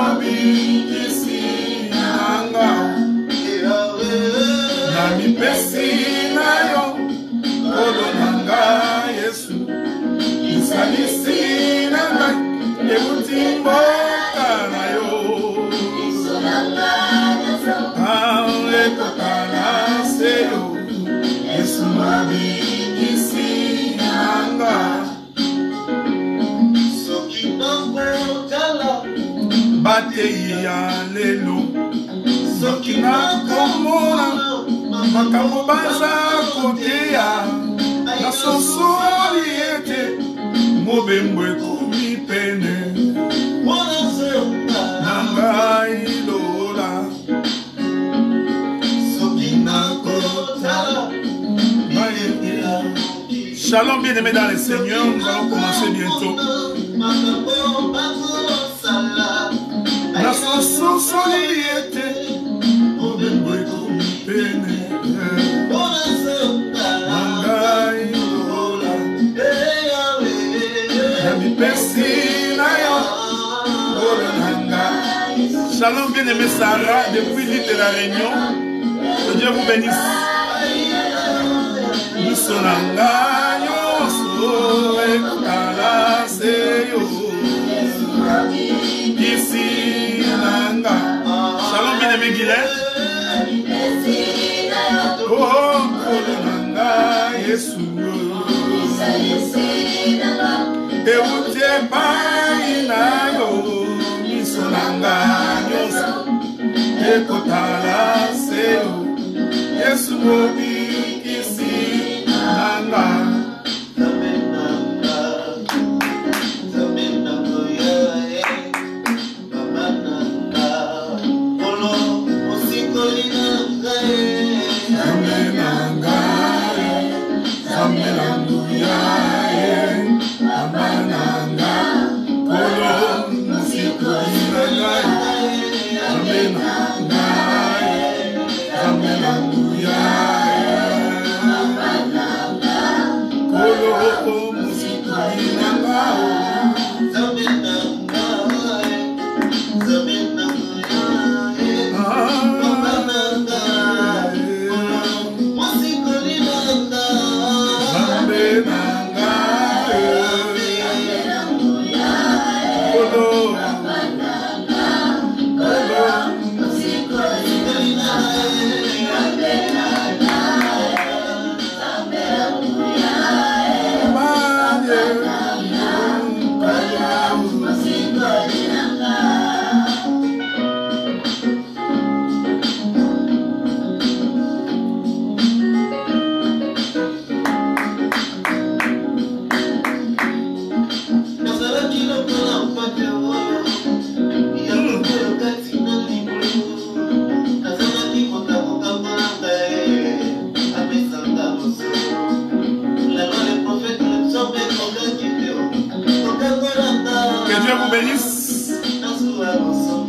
mobikisi nanga nami pesi na yo kolo nanga Yesu isalisi nanga ebuti mboka na yo ekokana seyo Yesu mobikisi nanga soki nakotala batei ya lelo soki nakomona makambo baza koteya nasosoli ete mobembo ekomi pene na ngai lola soki nakotala. Shalom bien-aimés dans le Seigneur, nous allons commencer bientôt. La chanson soliété, au bembo et comme pene, mangai lola, yami pesi na yo, lola nanga. Shalom bien-aimé Sarah, depuis l'île de la Réunion, que Dieu vous bénisse. Musonanga yoso ekala seyo isi nanga. Shalom bien-aimé Guylaine. Oh kolo nanga Yesu eutie pai na yo misonanga yoso ekotala seyo Yesu mobikisi nanga.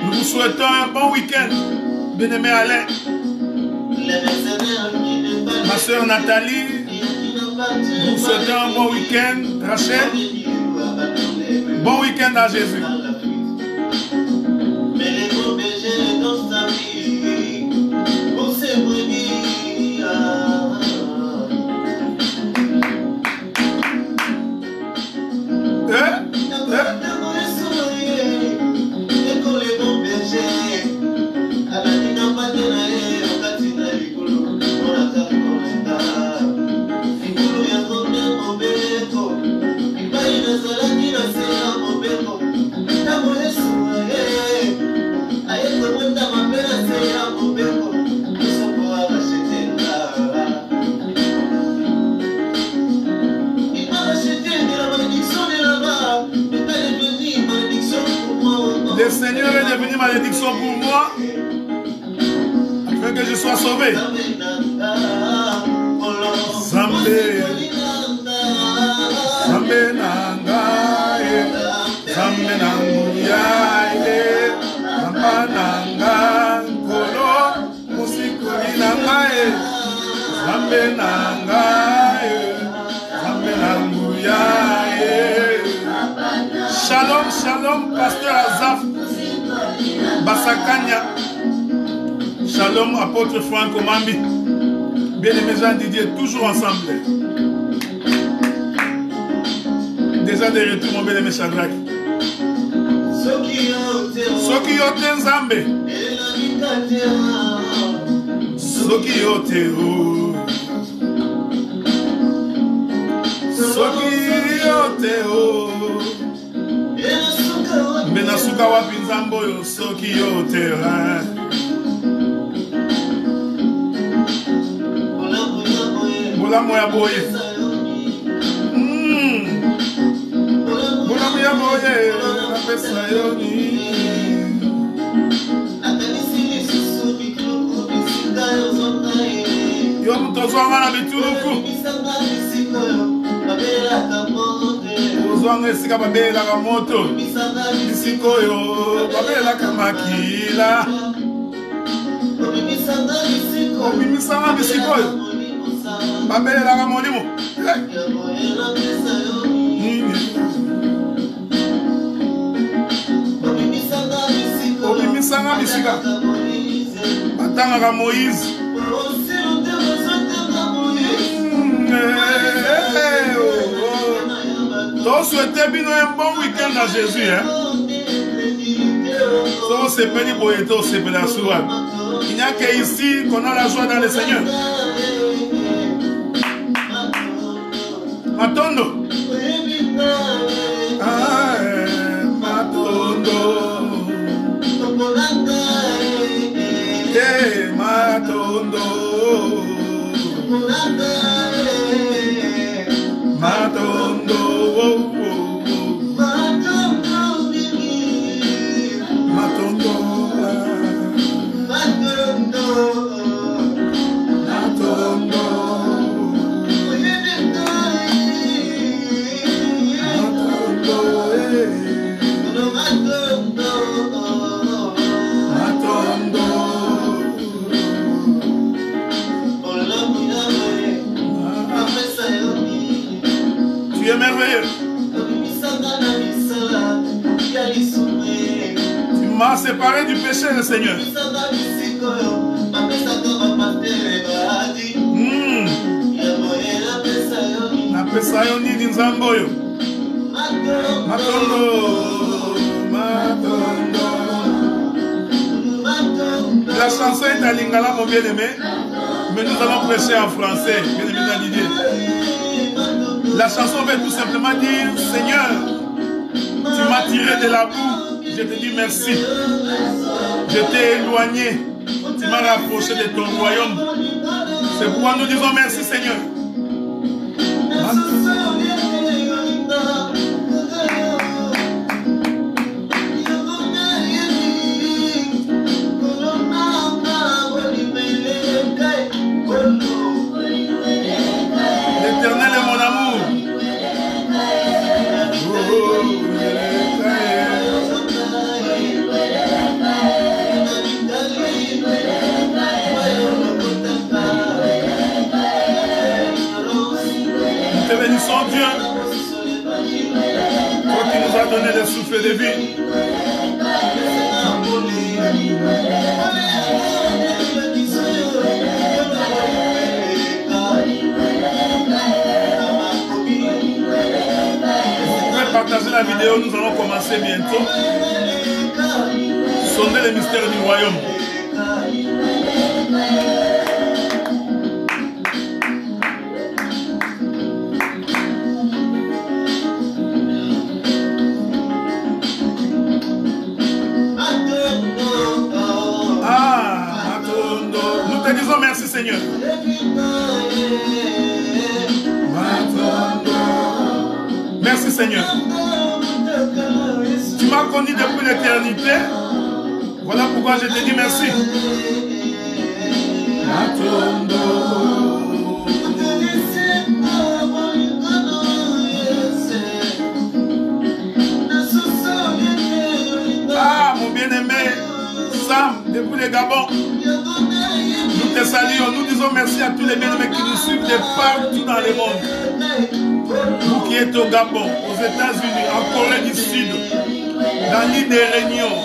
Nous vous souhaitons un bon week-end, bien-aimé Alain, ma soeur Nathalie, nous vous souhaitons un bon week-end, Rachel, bon week-end à Jésus. Le Seigneur est devenu malédiction pour moi, afin que je sois sauvé. Zambé, Zambé nangae, Zambé nanguyae, Zamba nanga, kolo, musikoli nangae, Zambé nangae, Zambé nanguyae. Shalom, shalom, pasteur Azaf. Basakanya. Shalom, apôtre Franck Omambi. Bien-aimés Jean Didier, toujours ensemble. Déjà de retour, mon bien-aimé Shadrach. Soki yote nzambe. Soki yote o. Soki yote o. Mbena suka wapi nzambo yo. Soki yote o. Bola moya boye. Bola moya boye. La pesa yoni. Yo mtozonga na bituluku. Ozonga esika babela ka moto. Bisiko yo babela ka makila. Obimisanga bisiko yo. Babela ka molimo. Obimisanga bisika. Batanga ka Moïse. Donc souhaitez bien un bon week-end à Jésus. So c'est péni pour être au CP la soirée. Il n'y a qu'ici qu'on a la joie dans le Seigneur. Matondo. Matondo. Matondo. Matondo. Matondo. Tu es merveilleux. Tu m'as séparé du péché, le Seigneur. La chanson est à Lingala, mon bien-aimé, mais nous allons prêcher en français, bien-aimé Didier. La chanson veut tout simplement dire: Seigneur, tu m'as tiré de la boue, je te dis merci. Je t'ai éloigné, tu m'as rapproché de ton royaume. C'est pourquoi nous disons merci, Seigneur. L'Éternel est mon amour. Nous te bénissons, Dieu, toi qui nous as donné le souffle de vie. Partagez la vidéo, nous allons commencer bientôt. Sonder les mystères du royaume. Nous te disons merci, Seigneur. Merci, Seigneur. Tu m'as conduit depuis l'éternité. Voilà pourquoi je te dis merci. Ah, mon bien-aimé Sam, depuis le Gabon, nous te saluons. Nous disons merci à tous les bien-aimés qui nous suivent de partout dans le monde. Vous qui êtes au Gabon, aux États-Unis, en Corée du Sud, dans l'île des Réunions,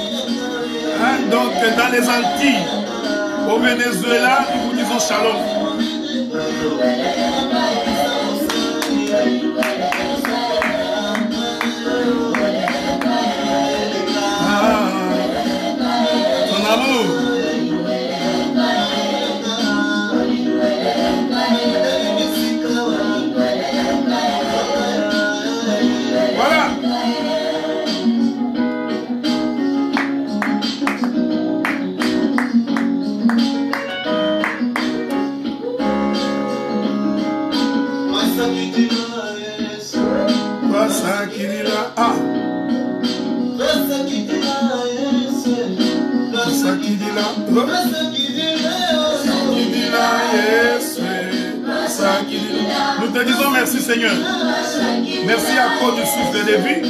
Donc, dans les Antilles, au Venezuela, nous vous disons shalom. Ton amour. Voilà. Nous te disons merci Seigneur. Merci à cause du souffle de vie.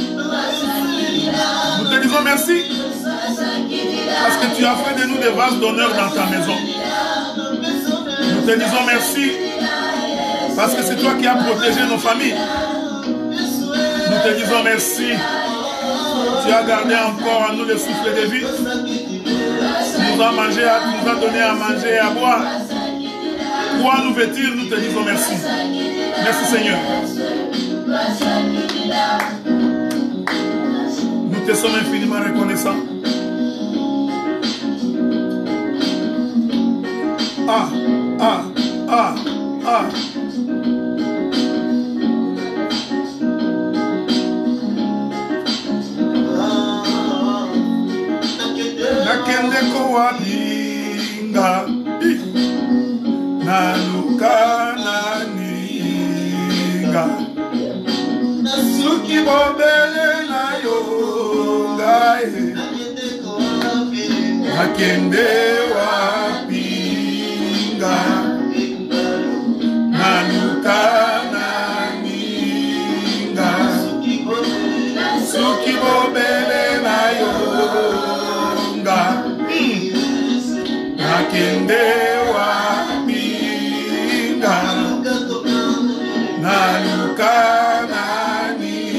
Nous te disons merci parce que tu as fait de nous des vases d'honneur dans ta maison. Nous te disons merci parce que c'est toi qui as protégé nos familles. Nous te disons merci. Tu as gardé encore en nous le souffle de vie. Tu nous as donné à manger et à boire. Pour nous vêtir, nous te disons merci. Merci Seigneur. Nous te sommes infiniment reconnaissants. Nakende kowalinga naluka naninga suki bobele na yonga nakende wapinga naluka naninga suki bobele na yonga nakende wapinga naluka naninga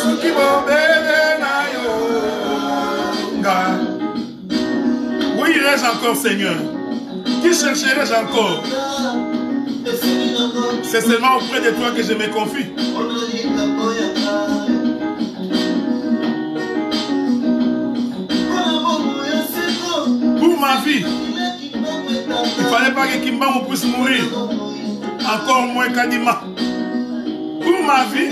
suki bobele na yonga. Où irais-je encore Seigneur? Qui chercherais-je encore? C'est seulement auprès de toi que je me confie. Pour ma vie, il ne fallait pas que Kimbamou puisse mourir. Encore moins Kadima. Pour ma vie,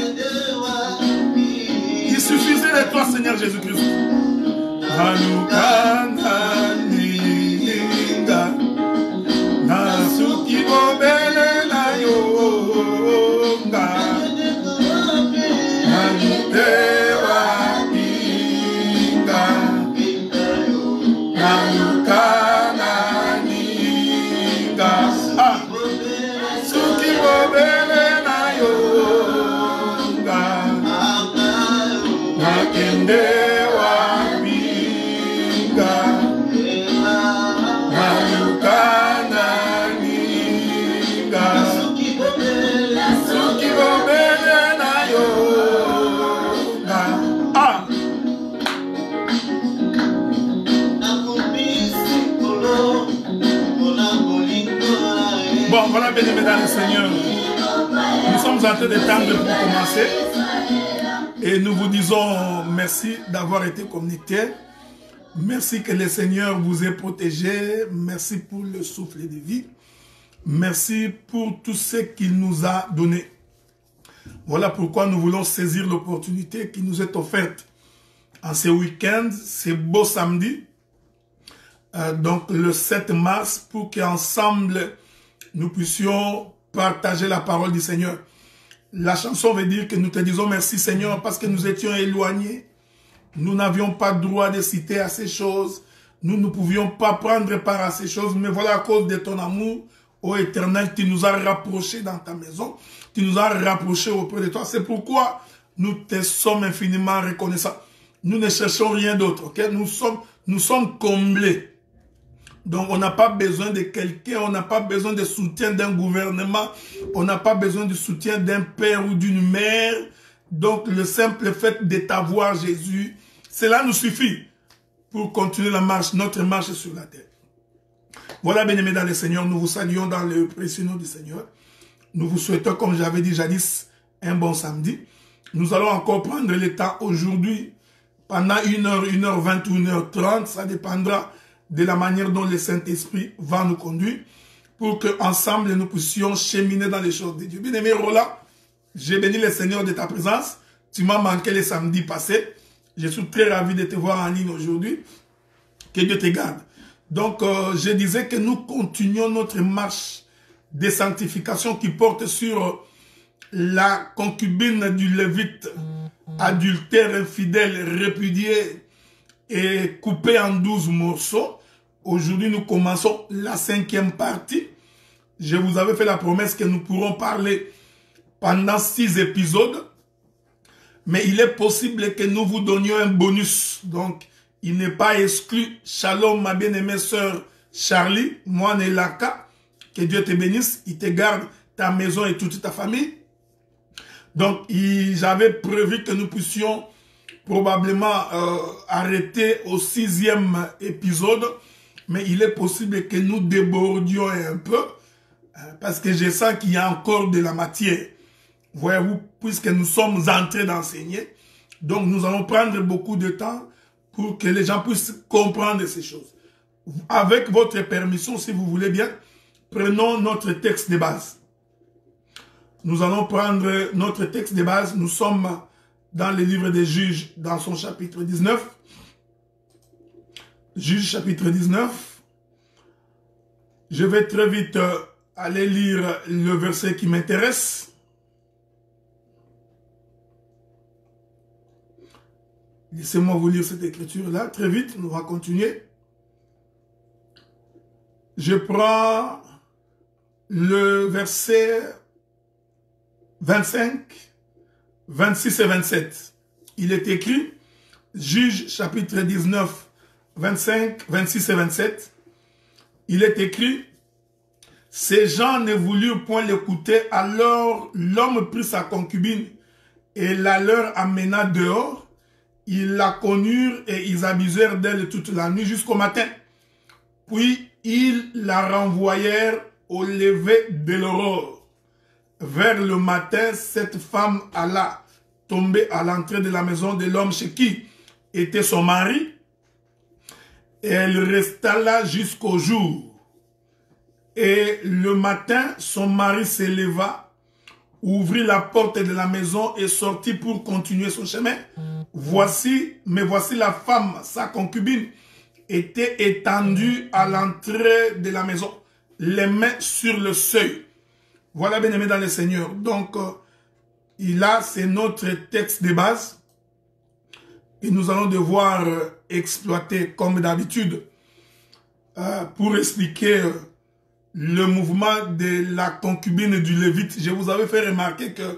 il suffisait de toi, Seigneur Jésus-Christ. Nasuki bobele na yonga Namute wapinga Naluka naninga Suki bobele na yonga Nakende wapinga Naluka Bon, voilà, bien mesdames et seigneurs, nous sommes en train d'étendre pour commencer et nous vous disons merci d'avoir été connectés. Merci que le Seigneur vous ait protégé. Merci pour le souffle de vie. Merci pour tout ce qu'il nous a donné. Voilà pourquoi nous voulons saisir l'opportunité qui nous est offerte en ce week-end, ce beau samedi, donc le 7 mars, pour qu'ensemble nous puissions partager la parole du Seigneur. La chanson veut dire que nous te disons merci Seigneur parce que nous étions éloignés. Nous n'avions pas droit de citer à ces choses. Nous ne pouvions pas prendre part à ces choses. Mais voilà, à cause de ton amour, ô Éternel, tu nous as rapprochés dans ta maison. Tu nous as rapprochés auprès de toi. C'est pourquoi nous te sommes infiniment reconnaissants. Nous ne cherchons rien d'autre. Okay? Nous sommes comblés. Donc, on n'a pas besoin de quelqu'un, on n'a pas besoin de soutien d'un gouvernement, on n'a pas besoin du soutien d'un père ou d'une mère. Donc, le simple fait de t'avoir, Jésus, Cela nous suffit pour continuer la marche, notre marche sur la terre. Voilà, bien-aimés dans le Seigneur, nous vous saluons dans le précieux nom du Seigneur. Nous vous souhaitons, comme j'avais dit jadis, un bon samedi. Nous allons encore prendre le temps aujourd'hui, pendant 1h, 1h20 ou 1h30, ça dépendra de la manière dont le Saint-Esprit va nous conduire, pour qu'ensemble nous puissions cheminer dans les choses de Dieu. Bien-aimé Roland, j'ai béni le Seigneur de ta présence. Tu m'as manqué le samedi passé. Je suis très ravi de te voir en ligne aujourd'hui. Que Dieu te garde. Donc, je disais que nous continuons notre marche de sanctification qui porte sur la concubine du Lévite, adultère, infidèle, répudié et coupé en 12 morceaux. Aujourd'hui, nous commençons la 5e partie. Je vous avais fait la promesse que nous pourrons parler pendant 6 épisodes. Mais il est possible que nous vous donnions un bonus. Donc, il n'est pas exclu. Shalom, ma bien-aimée sœur Charlie, moi, Nelaka. Que Dieu te bénisse. Il te garde ta maison et toute ta famille. Donc, j'avais prévu que nous puissions probablement arrêter au 6e épisode. Mais il est possible que nous débordions un peu. Parce que je sens qu'il y a encore de la matière. Voyez-vous, puisque nous sommes entrés d'enseigner, donc nous allons prendre beaucoup de temps pour que les gens puissent comprendre ces choses. Avec votre permission, si vous voulez bien, prenons notre texte de base. Nous allons prendre notre texte de base. Nous sommes dans le livre des Juges, dans son chapitre 19. Juges chapitre 19. Je vais très vite aller lire le verset qui m'intéresse. Laissez-moi vous lire cette écriture-là. Très vite, nous allons continuer. Je prends le verset 25, 26 et 27. Il est écrit, Juges chapitre 19, 25, 26 et 27. Il est écrit, ces gens ne voulurent point l'écouter, alors l'homme prit sa concubine et la leur amena dehors. Ils la connurent et ils abusèrent d'elle toute la nuit jusqu'au matin. Puis ils la renvoyèrent au lever de l'aurore. Vers le matin, cette femme alla tomber à l'entrée de la maison de l'homme chez qui était son mari. Et elle resta là jusqu'au jour. Et le matin, son mari se leva, ouvrit la porte de la maison et sortit pour continuer son chemin. Voici la femme, sa concubine, était étendue à l'entrée de la maison, les mains sur le seuil. Voilà, bien-aimés dans le Seigneur. Donc, c'est notre texte de base. Et nous allons devoir exploiter, comme d'habitude, pour expliquer le mouvement de la concubine du Lévite. Je vous avais fait remarquer que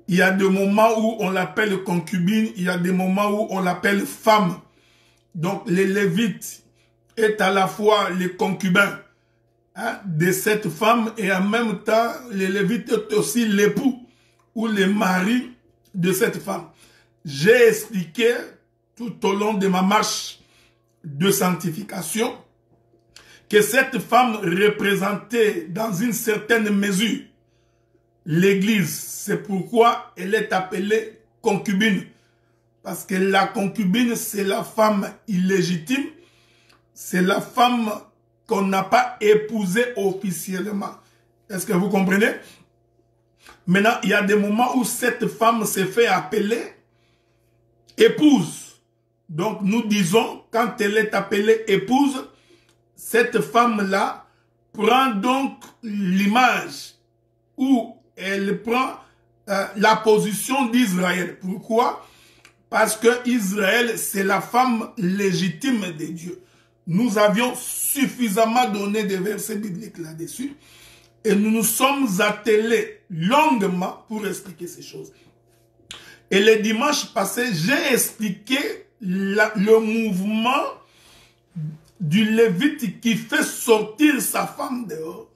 il y a des moments où on l'appelle concubine, il y a des moments où on l'appelle femme. Donc, le Lévite est à la fois le concubin de cette femme et en même temps, le Lévite est aussi l'époux ou le mari de cette femme. J'ai expliqué tout au long de ma marche de sanctification que cette femme représentait dans une certaine mesure l'Église. C'est pourquoi elle est appelée concubine. Parce que la concubine, c'est la femme illégitime. C'est la femme qu'on n'a pas épousée officiellement. Est-ce que vous comprenez? Maintenant, il y a des moments où cette femme s'est fait appeler épouse. Donc, nous disons, quand elle est appelée épouse, cette femme-là prend donc l'image où elle prend la position d'Israël. Pourquoi? Parce que Israël, c'est la femme légitime de Dieu. Nous avions suffisamment donné des versets bibliques là-dessus. Et nous nous sommes attelés longuement pour expliquer ces choses. Et le dimanche passé, j'ai expliqué le mouvement du Lévite qui fait sortir sa femme dehors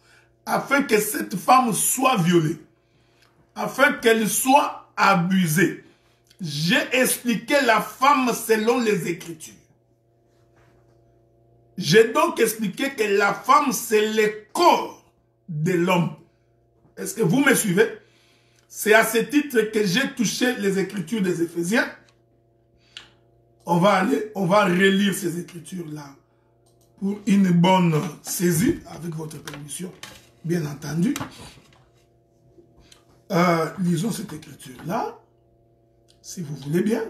afin que cette femme soit violée, afin qu'elle soit abusée, j'ai expliqué la femme selon les Écritures. J'ai donc expliqué que la femme, c'est le corps de l'homme. Est-ce que vous me suivez? C'est à ce titre que j'ai touché les Écritures des Éphésiens. On va relire ces Écritures-là pour une bonne saisie, avec votre permission, bien entendu. Lisons cette Écriture-là, si vous voulez bien.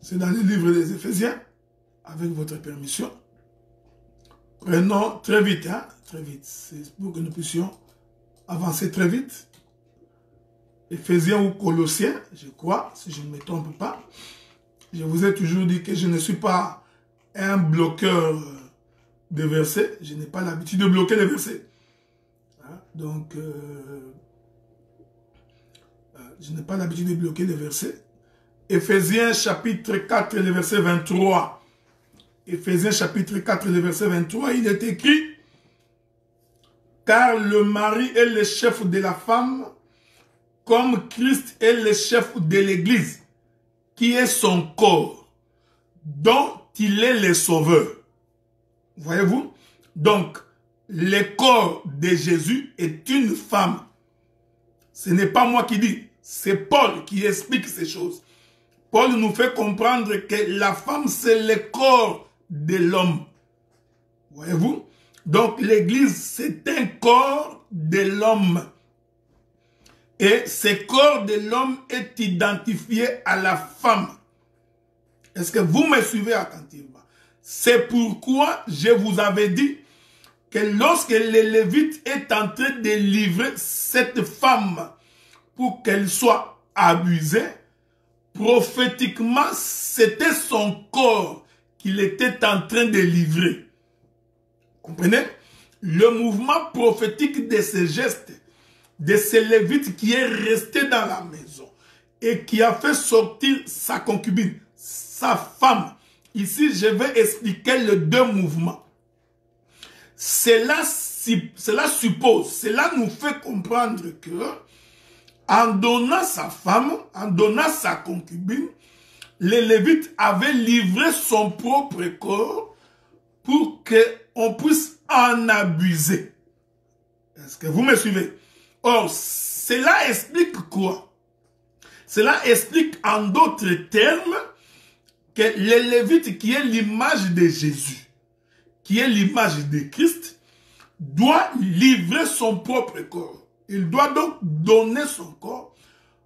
C'est dans le livre des Éphésiens, avec votre permission. Prenons très vite, hein, très vite. C'est pour que nous puissions avancer très vite. Éphésiens ou Colossiens, je crois, si je ne me trompe pas. Je vous ai toujours dit que je ne suis pas un bloqueur de versets. Je n'ai pas l'habitude de bloquer les versets. Hein? Donc, je n'ai pas l'habitude de bloquer les versets. Éphésiens chapitre 4, le verset 23. Éphésiens chapitre 4, le verset 23, il est écrit « Car le mari est le chef de la femme, comme Christ est le chef de l'Église, qui est son corps, dont il est le sauveur. » Voyez-vous? Donc, le corps de Jésus est une femme. Ce n'est pas moi qui dis, c'est Paul qui explique ces choses. Paul nous fait comprendre que la femme, c'est le corps de l'homme. Voyez-vous? Donc, l'Église, c'est un corps de l'homme. Et ce corps de l'homme est identifié à la femme. Est-ce que vous me suivez attentivement? C'est pourquoi je vous avais dit que lorsque le Lévite est en train de livrer cette femme pour qu'elle soit abusée, prophétiquement, c'était son corps qu'il était en train de livrer. Comprenez? Le mouvement prophétique de ces gestes, de ce Lévite qui est resté dans la maison et qui a fait sortir sa concubine, sa femme. Ici, je vais expliquer les deux mouvements. Cela suppose, cela nous fait comprendre que en donnant sa femme, en donnant sa concubine, le Lévite avait livré son propre corps pour qu'on puisse en abuser. Est-ce que vous me suivez? Or, cela explique quoi? Cela explique en d'autres termes que le Lévite, qui est l'image de Jésus, qui est l'image de Christ, doit livrer son propre corps. Il doit donc donner son corps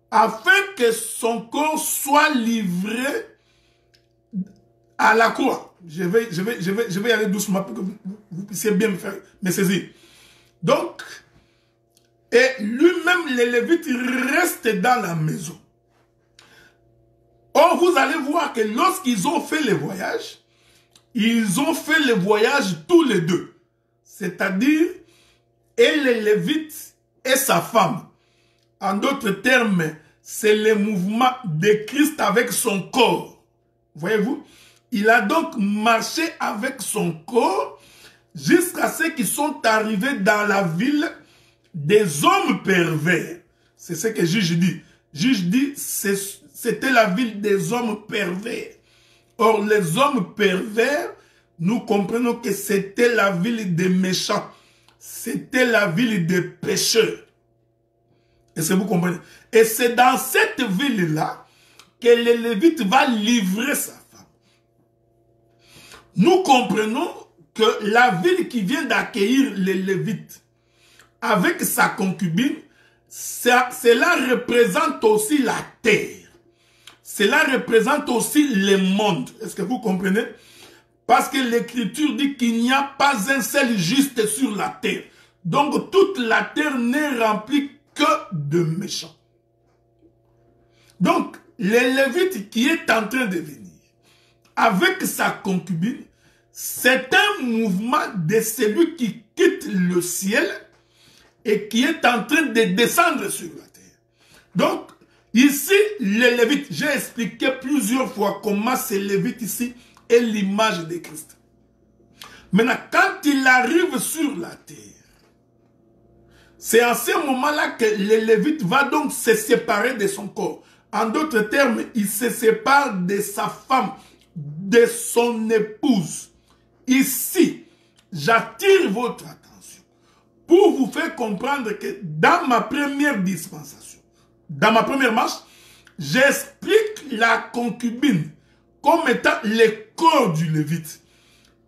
afin que son corps soit livré à la croix. Je vais y aller doucement pour que vous puissiez bien me saisir. Donc, et lui-même, le Lévite, reste dans la maison. Or, vous allez voir que lorsqu'ils ont fait le voyage, ils ont fait le voyage tous les deux. C'est-à-dire, et le Lévite et sa femme. En d'autres termes, c'est le mouvement de Christ avec son corps. Voyez-vous? Il a donc marché avec son corps jusqu'à ce qu'ils sont arrivés dans la ville des hommes pervers. C'est ce que juge dit. Juge dit, c'était la ville des hommes pervers. Or, les hommes pervers, nous comprenons que c'était la ville des méchants. C'était la ville des pécheurs. Est-ce que vous comprenez? Et c'est dans cette ville-là que le Lévite va livrer sa femme. Nous comprenons que la ville qui vient d'accueillir le Lévite avec sa concubine, cela représente aussi la terre. Cela représente aussi le monde. Est-ce que vous comprenez? Parce que l'Écriture dit qu'il n'y a pas un seul juste sur la terre. Donc toute la terre n'est remplie que de méchants. Donc le Lévite qui est en train de venir avec sa concubine, c'est un mouvement de celui qui quitte le ciel et qui est en train de descendre sur la terre. Donc ici, le Lévite, j'ai expliqué plusieurs fois comment ce Lévite ici est l'image de Christ. Maintenant, quand il arrive sur la terre, C'est à ce moment-là que le Lévite va donc se séparer de son corps. En d'autres termes, il se sépare de sa femme, de son épouse. Ici, j'attire votre attention pour vous faire comprendre que dans ma première dispensation, dans ma première marche, j'explique la concubine comme étant le corps du Lévite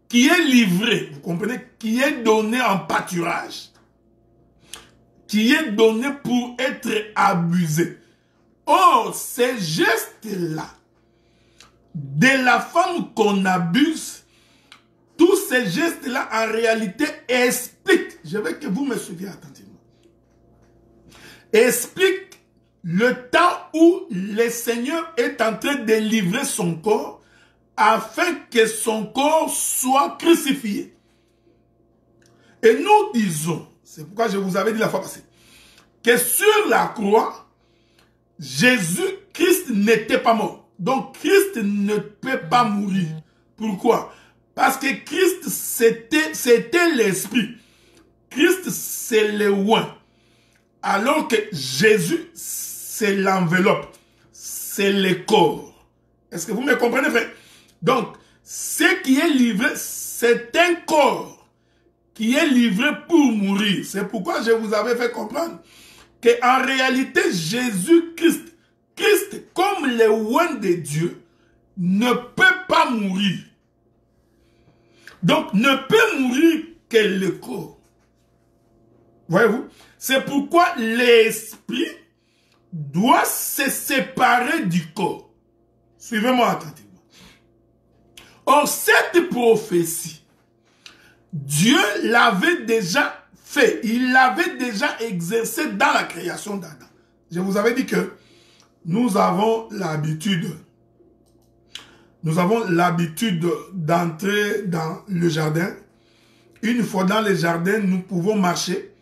qui est livré, vous comprenez, qui est donné en pâturage, qui est donné pour être abusé. Or, ces gestes-là, de la femme qu'on abuse, tous ces gestes-là, en réalité, expliquent, je veux que vous me suiviez attentivement, expliquent le temps où le Seigneur est en train de livrer son corps afin que son corps soit crucifié. Et nous disons, c'est pourquoi je vous avais dit la fois passée, que sur la croix, Jésus-Christ n'était pas mort. Donc Christ ne peut pas mourir. Pourquoi? Parce que Christ, c'était l'esprit. Christ, c'est le oin. Alors que Jésus, c'est l'enveloppe. C'est le corps. Est-ce que vous me comprenez, frère? Donc, ce qui est livré, c'est un corps qui est livré pour mourir. C'est pourquoi je vous avais fait comprendre qu'en réalité, Jésus-Christ, Christ, comme le oint de Dieu, ne peut pas mourir. Donc, ne peut mourir que le corps. Voyez-vous? C'est pourquoi l'esprit doit se séparer du corps. Suivez-moi attentivement. Or, cette prophétie, Dieu l'avait déjà fait. Il l'avait déjà exercé dans la création d'Adam. Je vous avais dit que nous avons l'habitude d'entrer dans le jardin. Une fois dans le jardin, nous pouvons marcher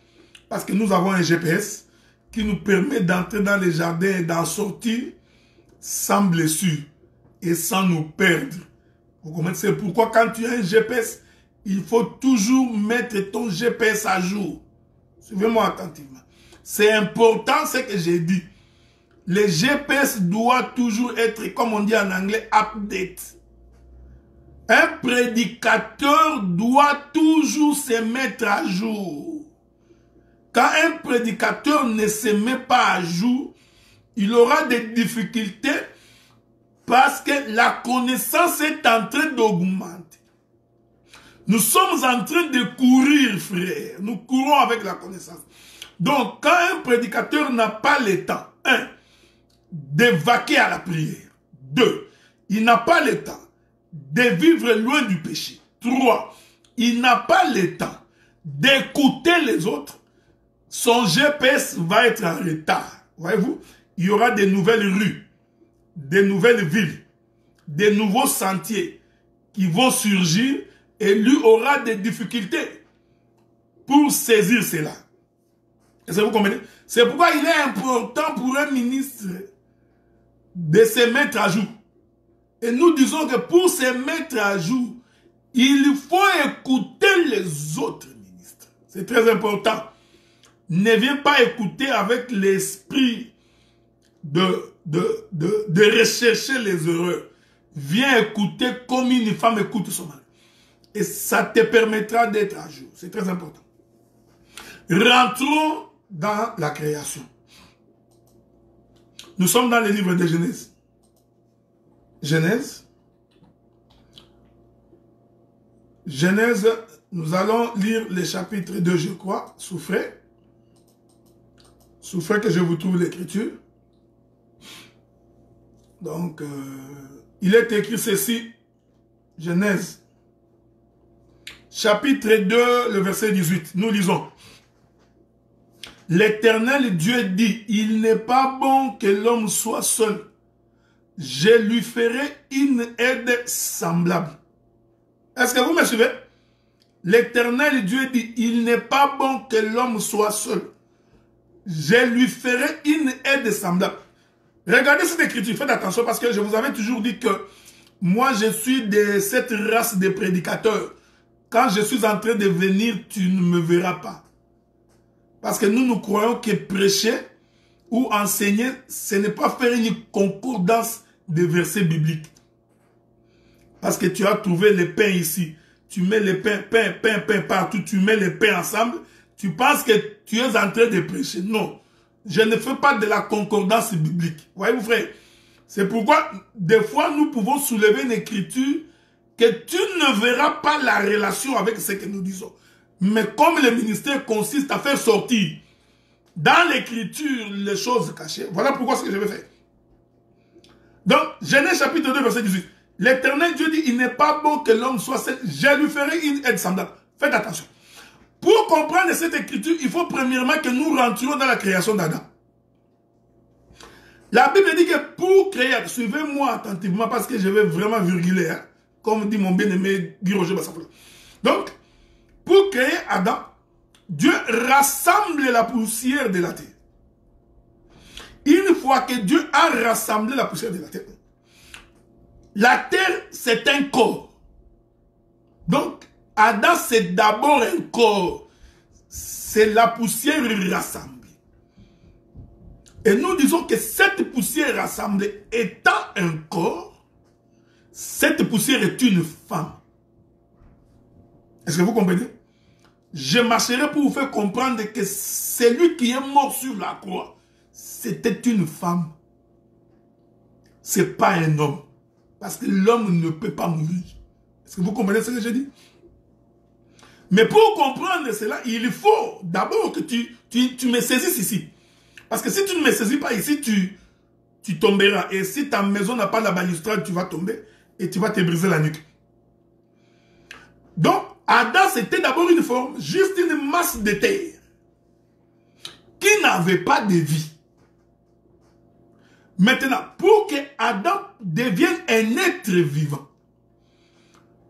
parce que nous avons un GPS qui nous permet d'entrer dans le jardin et d'en sortir sans blessure et sans nous perdre. Vous comprenez? C'est pourquoi quand tu as un GPS, il faut toujours mettre ton GPS à jour. Suivez-moi attentivement. C'est important ce que j'ai dit. Le GPS doit toujours être, comme on dit en anglais, update. Un prédicateur doit toujours se mettre à jour. Quand un prédicateur ne se met pas à jour, il aura des difficultés parce que la connaissance est en train d'augmenter. Nous sommes en train de courir, frère. Nous courons avec la connaissance. Donc, quand un prédicateur n'a pas le temps, 1, de vaquer à la prière. 2, il n'a pas le temps de vivre loin du péché. 3, il n'a pas le temps d'écouter les autres. Son GPS va être en retard. Voyez-vous, il y aura des nouvelles rues, des nouvelles villes, des nouveaux sentiers qui vont surgir et lui aura des difficultés pour saisir cela. Est-ce que vous comprenez? C'est pourquoi il est important pour un ministre de se mettre à jour. Et nous disons que pour se mettre à jour, il faut écouter les autres ministres. C'est très important. Ne viens pas écouter avec l'esprit de rechercher les erreurs. Viens écouter comme une femme écoute son mari. Et ça te permettra d'être à jour. C'est très important. Rentrons dans la création. Nous sommes dans le livre de Genèse. Genèse, nous allons lire le chapitre 2, je crois. Souffrez que je vous trouve l'écriture. Donc, il est écrit ceci, Genèse, chapitre 2, le verset 18. Nous lisons. L'Éternel Dieu dit, il n'est pas bon que l'homme soit seul. Je lui ferai une aide semblable. Est-ce que vous me suivez? L'Éternel Dieu dit, il n'est pas bon que l'homme soit seul. Je lui ferai une aide semblable. Regardez cette écriture, faites attention parce que je vous avais toujours dit que moi je suis de cette race de prédicateurs. Quand je suis en train de venir, tu ne me verras pas. Parce que nous croyons que prêcher ou enseigner, ce n'est pas faire une concordance de versets bibliques. Parce que tu as trouvé les pains ici. Tu mets les pains partout. Tu mets les pains ensemble. Tu penses que tu es en train de prêcher. Non. Je ne fais pas de la concordance biblique. Voyez-vous, frère? C'est pourquoi, des fois, nous pouvons soulever une écriture que tu ne verras pas la relation avec ce que nous disons. Mais comme le ministère consiste à faire sortir dans l'écriture les choses cachées, voilà pourquoi ce que je vais faire. Donc, Genèse chapitre 2, verset 18. L'Éternel Dieu dit, il n'est pas bon que l'homme soit seul. Je lui ferai une aide semblable. Faites attention. Pour comprendre cette écriture, il faut premièrement que nous rentrions dans la création d'Adam. La Bible dit que pour créer, suivez-moi attentivement parce que je vais vraiment virguler, hein, comme dit mon bien-aimé Guy Roger Bassapolo. Donc, pour créer Adam, Dieu rassemble la poussière de la terre. Une fois que Dieu a rassemblé la poussière de la terre, c'est un corps. Donc, Adam, c'est d'abord un corps. C'est la poussière rassemblée. Et nous disons que cette poussière rassemblée étant un corps, cette poussière est une femme. Est-ce que vous comprenez? Je marcherai pour vous faire comprendre que celui qui est mort sur la croix, c'était une femme. Ce n'est pas un homme. Parce que l'homme ne peut pas mourir. Est-ce que vous comprenez ce que je dis? Mais pour comprendre cela, il faut d'abord que tu me saisisses ici. Parce que si tu ne me saisis pas ici, tu tomberas. Et si ta maison n'a pas la balustrade, tu vas tomber et tu vas te briser la nuque. Donc, Adam, c'était d'abord une forme, juste une masse de terre qui n'avait pas de vie. Maintenant, pour que Adam devienne un être vivant,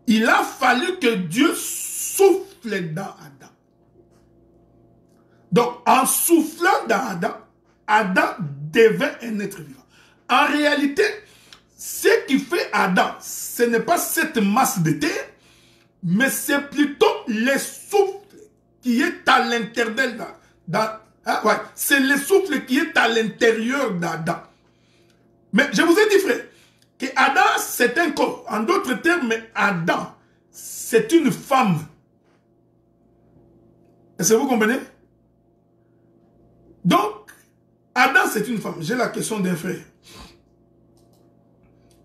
il a fallu que Dieu souffle dans Adam. Donc, en soufflant dans Adam, Adam devint un être vivant. En réalité, ce qui fait Adam, ce n'est pas cette masse de terre, mais c'est plutôt le souffle qui est à l'intérieur c'est le souffle qui est à l'intérieur d'Adam. Mais je vous ai dit, frère, que Adam, c'est un corps. En d'autres termes, Adam, c'est une femme. Est-ce que vous comprenez? Donc, Adam, c'est une femme. J'ai la question d'un frère.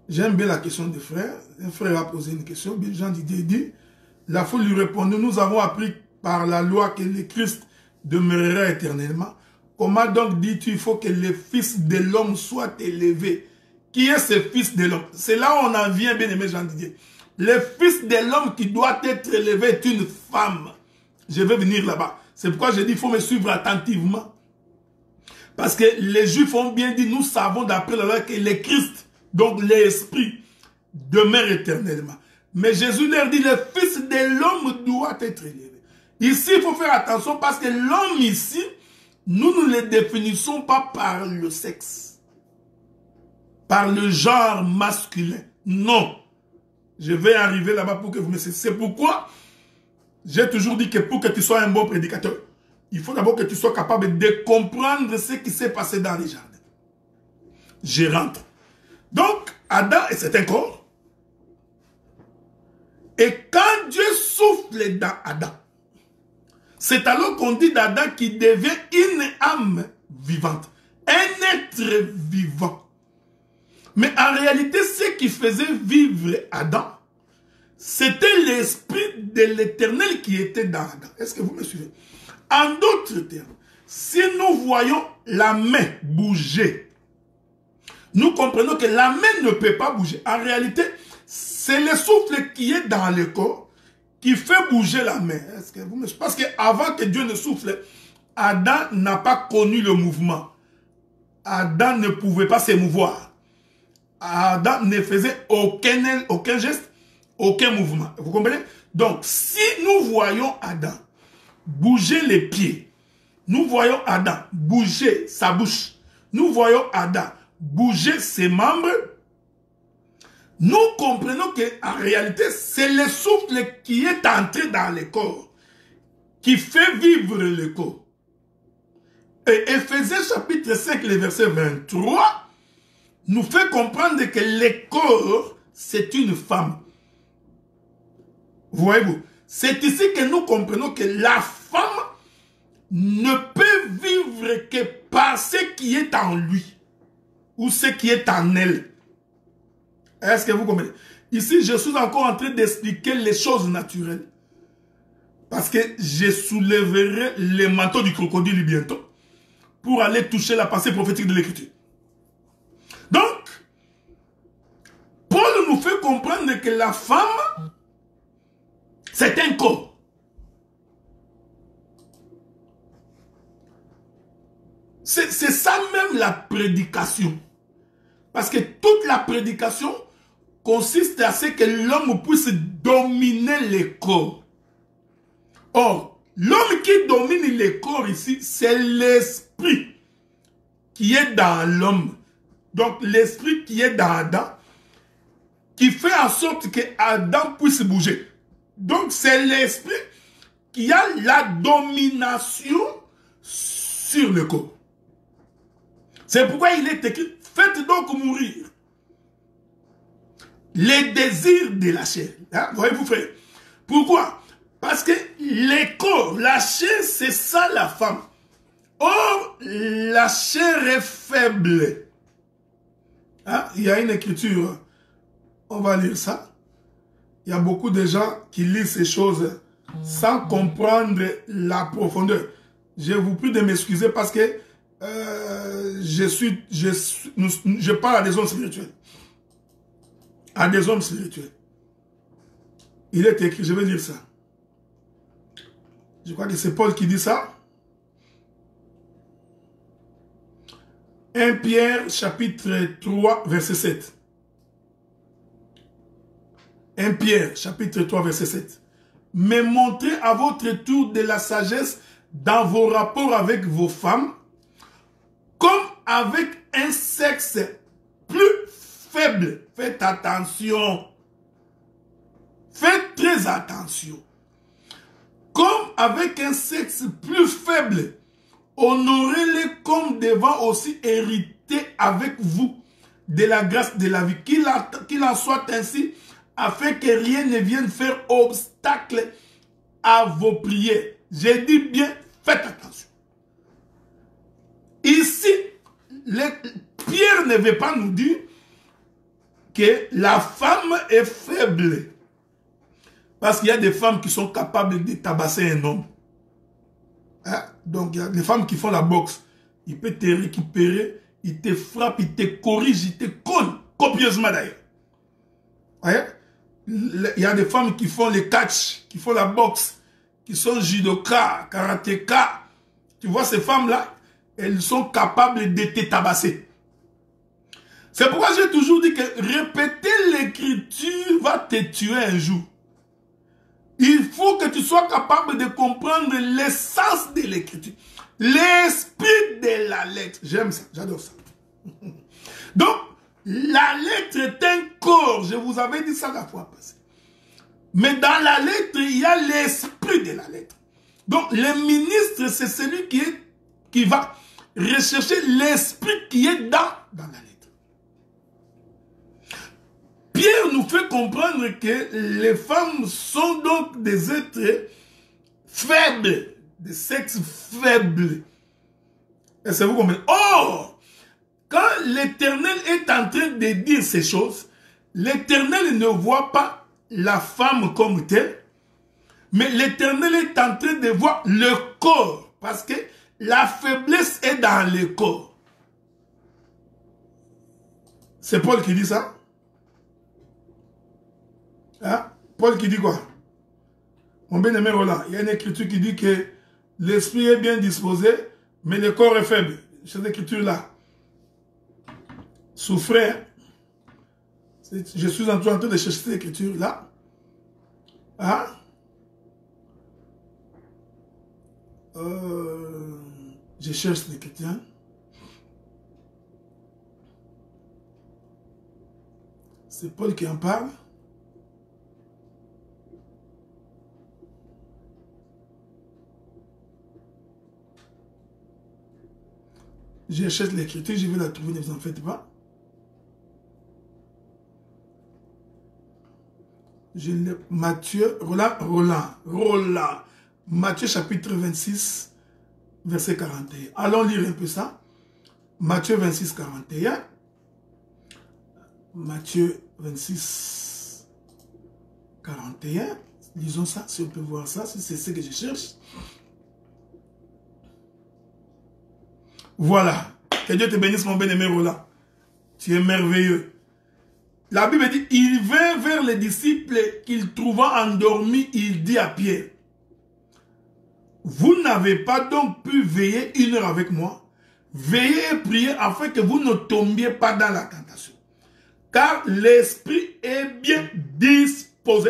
J'aime bien la question des frères. Un frère a posé une question. Bien, Jean Didier dit, la foule lui répondit, nous avons appris par la loi que le Christ demeurera éternellement. Comment donc dis-tu, il faut que le Fils de l'homme soit élevé? Qui est ce Fils de l'homme? C'est là où on en vient, bien aimé Jean Didier. Le Fils de l'homme qui doit être élevé est une femme. Je vais venir là-bas. C'est pourquoi je dis, il faut me suivre attentivement. Parce que les Juifs ont bien dit, nous savons d'après la loi que le Christ, donc l'Esprit, demeure éternellement. Mais Jésus leur dit, le Fils de l'homme doit être élevé. Ici, il faut faire attention parce que l'homme ici, nous ne le définissons pas par le sexe, par le genre masculin. Non. Je vais arriver là-bas pour que vous me saisissiez. C'est pourquoi j'ai toujours dit que pour que tu sois un bon prédicateur, il faut d'abord que tu sois capable de comprendre ce qui s'est passé dans les jardins. Je rentre. Donc, Adam, c'est un corps. Et quand Dieu souffle dans Adam, c'est alors qu'on dit d'Adam qu'il devient une âme vivante. Un être vivant. Mais en réalité, ce qui faisait vivre Adam, c'était l'esprit de l'Éternel qui était dans Adam. Est-ce que vous me suivez? En d'autres termes, si nous voyons la main bouger, nous comprenons que la main ne peut pas bouger. En réalité, c'est le souffle qui est dans le corps qui fait bouger la main. Est-ce que vous me suivez? Parce qu'avant que Dieu ne souffle, Adam n'a pas connu le mouvement. Adam ne pouvait pas se mouvoir. Adam ne faisait aucun geste, aucun mouvement. Vous comprenez? Donc, si nous voyons Adam bouger les pieds, nous voyons Adam bouger sa bouche, nous voyons Adam bouger ses membres, nous comprenons qu'en réalité, c'est le souffle qui est entré dans le corps, qui fait vivre le corps. Et Éphésiens chapitre 5, le verset 23, nous fait comprendre que le corps, c'est une femme. Voyez-vous, c'est ici que nous comprenons que la femme ne peut vivre que par ce qui est en lui ou ce qui est en elle. Est-ce que vous comprenez? Ici, je suis encore en train d'expliquer les choses naturelles. Parce que je soulèverai les manteaux du crocodile bientôt pour aller toucher la pensée prophétique de l'Écriture. Donc, Paul nous fait comprendre que la femme, c'est un corps. C'est ça même la prédication. Parce que toute la prédication consiste à ce que l'homme puisse dominer les corps. Or, l'homme qui domine les corps ici, c'est l'esprit qui est dans l'homme. Donc, l'esprit qui est dans Adam, qui fait en sorte que Adam puisse bouger. Donc, c'est l'esprit qui a la domination sur le corps. C'est pourquoi il est écrit, faites donc mourir les désirs de la chair. Hein? Voyez-vous, frère? Pourquoi? Parce que les corps, la chair, c'est ça la femme. Or, la chair est faible. Hein? Il y a une écriture, on va lire ça. Il y a beaucoup de gens qui lisent ces choses sans comprendre la profondeur. Je vous prie de m'excuser parce que je parle à des hommes spirituels. À des hommes spirituels. Il est écrit, je vais dire ça. Je crois que c'est Paul qui dit ça. 1 Pierre chapitre 3 verset 7. 1 Pierre chapitre 3 verset 7. Mais montrez à votre tour de la sagesse dans vos rapports avec vos femmes, comme avec un sexe plus faible. Faites attention. Faites très attention. Comme avec un sexe plus faible, honorez-les comme devant aussi hériter avec vous de la grâce de la vie. Qu'il en soit ainsi, afin que rien ne vienne faire obstacle à vos prières. J'ai dit bien, faites attention. Ici, Pierre ne veut pas nous dire que la femme est faible. Parce qu'il y a des femmes qui sont capables de tabasser un homme. Hein? Donc, il y a des femmes qui font la boxe. Il peut te récupérer, il te frappe, il te corrige, il te colle. Copieusement d'ailleurs. Hein? Il y a des femmes qui font le catch, qui font la boxe, qui sont judoka, karatéka. Tu vois ces femmes-là, elles sont capables de te tabasser. C'est pourquoi j'ai toujours dit que répéter l'écriture va te tuer un jour. Il faut que tu sois capable de comprendre l'essence de l'écriture. L'esprit de la lettre. J'aime ça, j'adore ça. Donc, la lettre est un corps. Je vous avais dit ça la fois passée. Mais dans la lettre, il y a l'esprit de la lettre. Donc, le ministre, c'est celui qui va rechercher l'esprit qui est dans la lettre. Pierre nous fait comprendre que les femmes sont donc des êtres faibles, des sexes faibles. Est-ce que vous comprenez? Or, quand l'Éternel est en train de dire ces choses, l'Éternel ne voit pas la femme comme telle, mais l'Éternel est en train de voir le corps, parce que la faiblesse est dans le corps. C'est Paul qui dit ça? Hein? Paul qui dit quoi? Mon bien-aimé Roland, il y a une écriture qui dit que l'esprit est bien disposé, mais le corps est faible. Cette écriture-là. Souffrez. Je suis en train de chercher cette écriture-là. Hein? Je cherche l'écriture. C'est Paul qui en parle. Je cherche l'écriture, je vais la trouver, ne vous en faites pas. Matthieu, Roland. Matthieu chapitre 26, verset 41. Allons lire un peu ça. Matthieu 26, 41. Matthieu 26, 41. Lisons ça, si on peut voir ça, si c'est ce que je cherche. Voilà. Que Dieu te bénisse, mon bien-aimé Roland. Tu es merveilleux. La Bible dit, il vint vers les disciples qu'il trouva endormis, il dit à Pierre, vous n'avez pas donc pu veiller 1 heure avec moi? Veillez et priez afin que vous ne tombiez pas dans la tentation. Car l'esprit est bien disposé.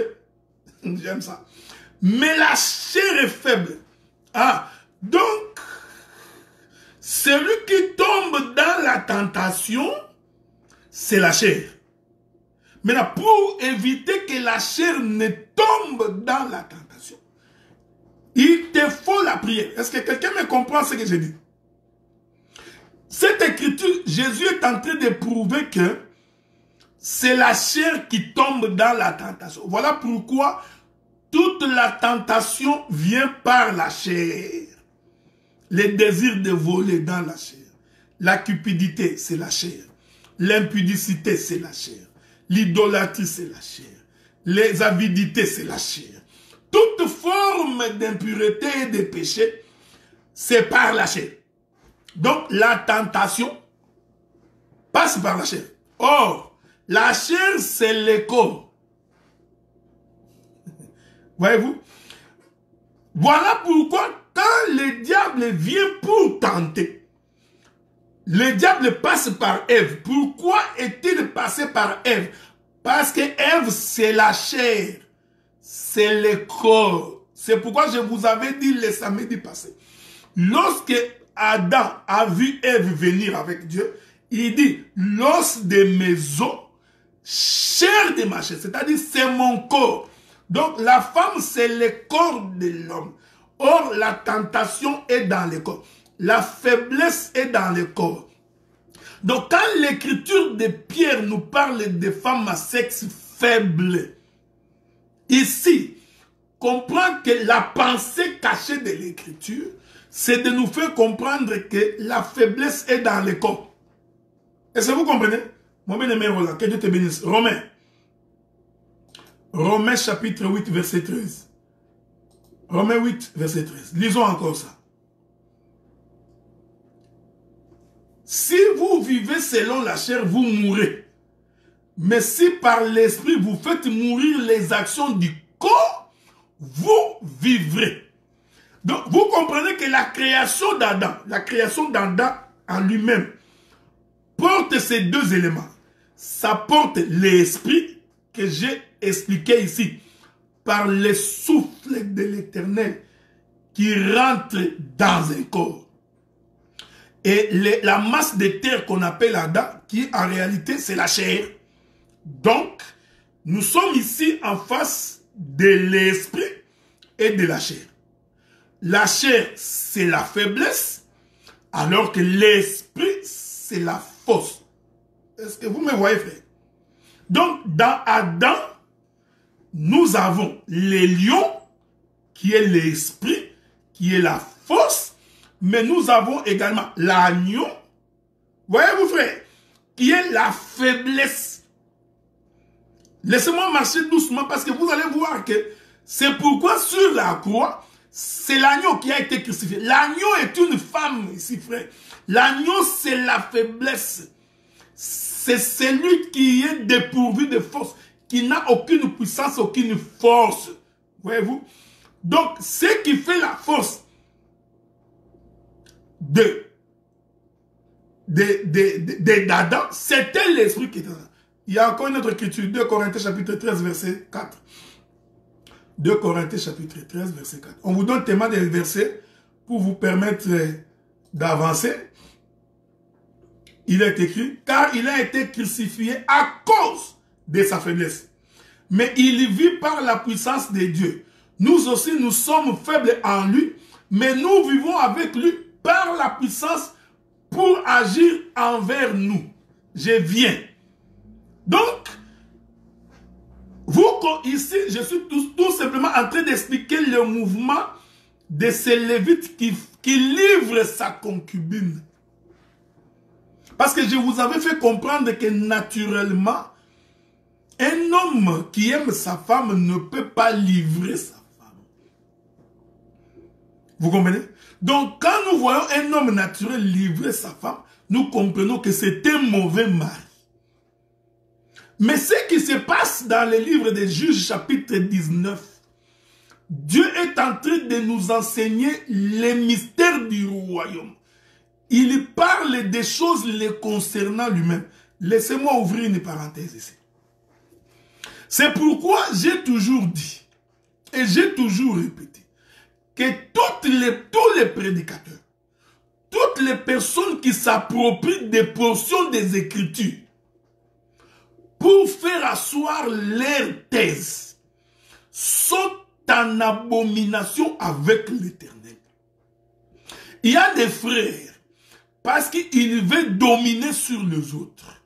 J'aime ça. Mais la chair est faible. Ah, donc, celui qui tombe dans la tentation, c'est la chair. Maintenant, pour éviter que la chair ne tombe dans la tentation, il te faut la prière. Est-ce que quelqu'un me comprend ce que je dis? Cette écriture, Jésus est en train de prouver que c'est la chair qui tombe dans la tentation. Voilà pourquoi toute la tentation vient par la chair. Les désirs de voler dans la chair. La cupidité, c'est la chair. L'impudicité, c'est la chair. L'idolâtrie, c'est la chair. Les avidités, c'est la chair. Toute forme d'impureté et de péché, c'est par la chair. Donc, la tentation passe par la chair. Or, la chair, c'est le corps. Voyez-vous? Voilà pourquoi, quand le diable vient pour tenter, le diable passe par Ève. Pourquoi est-il passé par Ève? Parce que Ève, c'est la chair. C'est le corps. C'est pourquoi je vous avais dit le samedi passé. Lorsque Adam a vu Ève venir avec Dieu, il dit, l'os de mes os, chair de ma chair. C'est-à-dire, c'est mon corps. Donc, la femme, c'est le corps de l'homme. Or, la tentation est dans le corps. La faiblesse est dans le corps. Donc, quand l'écriture de Pierre nous parle de femmes à sexe faible, ici, comprendre que la pensée cachée de l'écriture, c'est de nous faire comprendre que la faiblesse est dans le corps. Est-ce que vous comprenez? Mon bien-aimé Roland, que Dieu te bénisse. Romains chapitre 8, verset 13. Romains 8, verset 13. Lisons encore ça. Si vous vivez selon la chair, vous mourrez. Mais si par l'esprit vous faites mourir les actions du corps, vous vivrez. Donc vous comprenez que la création d'Adam en lui-même, porte ces deux éléments. Ça porte l'esprit que j'ai expliqué ici, par le souffle de l'Éternel qui rentre dans un corps. Et la masse de terre qu'on appelle Adam, qui en réalité c'est la chair. Donc, nous sommes ici en face de l'esprit et de la chair. La chair, c'est la faiblesse, alors que l'esprit, c'est la force. Est-ce que vous me voyez, frère? Donc, dans Adam, nous avons les lions, qui est l'esprit, qui est la force, mais nous avons également l'agneau, voyez-vous, frère, qui est la faiblesse. Laissez-moi marcher doucement parce que vous allez voir que c'est pourquoi sur la croix, c'est l'agneau qui a été crucifié. L'agneau est une femme ici, frère. L'agneau, c'est la faiblesse. C'est celui qui est dépourvu de force, qui n'a aucune puissance, aucune force. Voyez-vous? Donc, ce qui fait la force d'Adam, c'était l'esprit qui était là. Il y a encore une autre écriture, 2 Corinthiens chapitre 13, verset 4. 2 Corinthiens chapitre 13, verset 4. On vous donne tellement de versets pour vous permettre d'avancer. Il est écrit, car il a été crucifié à cause de sa faiblesse. Mais il vit par la puissance de Dieu. Nous aussi, nous sommes faibles en lui, mais nous vivons avec lui par la puissance pour agir envers nous. Je viens. Donc, vous, ici, je suis tout simplement en train d'expliquer le mouvement de ces Lévites qui livre sa concubine. Parce que je vous avais fait comprendre que naturellement, un homme qui aime sa femme ne peut pas livrer sa femme. Vous comprenez? Donc, quand nous voyons un homme naturel livrer sa femme, nous comprenons que c'est un mauvais mari. Mais ce qui se passe dans le livre des Juges, chapitre 19, Dieu est en train de nous enseigner les mystères du royaume. Il parle des choses les concernant lui-même. Laissez-moi ouvrir une parenthèse ici. C'est pourquoi j'ai toujours dit, et j'ai toujours répété, que tous les prédicateurs, toutes les personnes qui s'approprient des portions des Écritures pour faire asseoir leur thèse sont en abomination avec l'Éternel. Il y a des frères, parce qu'il veut dominer sur les autres.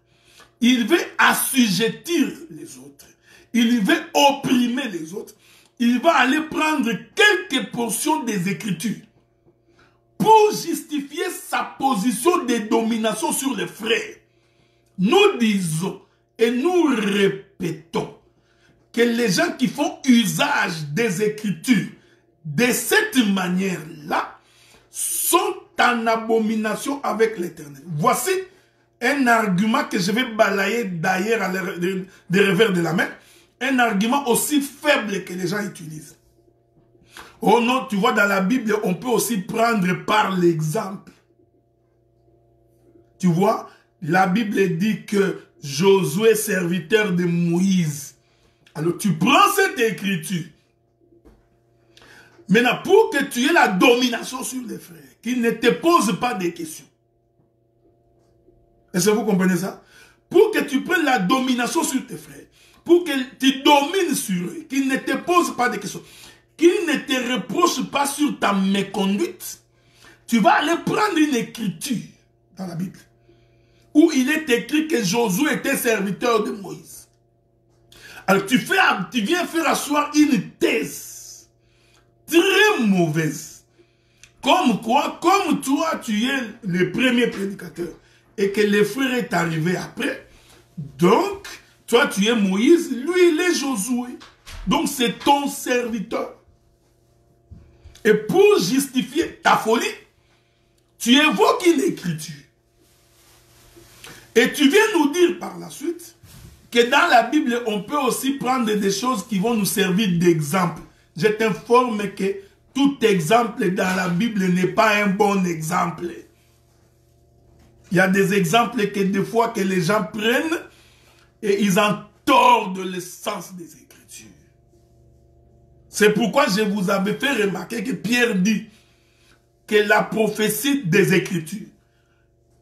Il veut assujettir les autres. Il veut opprimer les autres. Il va aller prendre quelques portions des Écritures pour justifier sa position de domination sur les frères. Nous disons et nous répétons que les gens qui font usage des Écritures de cette manière-là sont en abomination avec l'Éternel. Voici un argument que je vais balayer d'ailleurs des revers de la main. Un argument aussi faible que les gens utilisent. Oh non, tu vois, dans la Bible, on peut aussi prendre par l'exemple. Tu vois, la Bible dit que Josué, serviteur de Moïse. Alors tu prends cette écriture. Maintenant, pour que tu aies la domination sur les frères, qu'ils ne te posent pas des questions. Est-ce que vous comprenez ça? Pour que tu prennes la domination sur tes frères, pour que tu domines sur eux, qu'ils ne te posent pas de questions, qu'ils ne te reprochent pas sur ta méconduite, tu vas aller prendre une écriture dans la Bible, où il est écrit que Josué était serviteur de Moïse. Alors tu viens faire asseoir une thèse très mauvaise. Comme quoi, comme toi tu es le premier prédicateur, et que le frère est arrivé après, donc, toi tu es Moïse, lui il est Josué. Donc c'est ton serviteur. Et pour justifier ta folie, tu évoques une écriture. Et tu viens nous dire par la suite que dans la Bible, on peut aussi prendre des choses qui vont nous servir d'exemple. Je t'informe que tout exemple dans la Bible n'est pas un bon exemple. Il y a des exemples que des fois que les gens prennent et ils en tordent l'essence des Écritures. C'est pourquoi je vous avais fait remarquer que Pierre dit que la prophétie des Écritures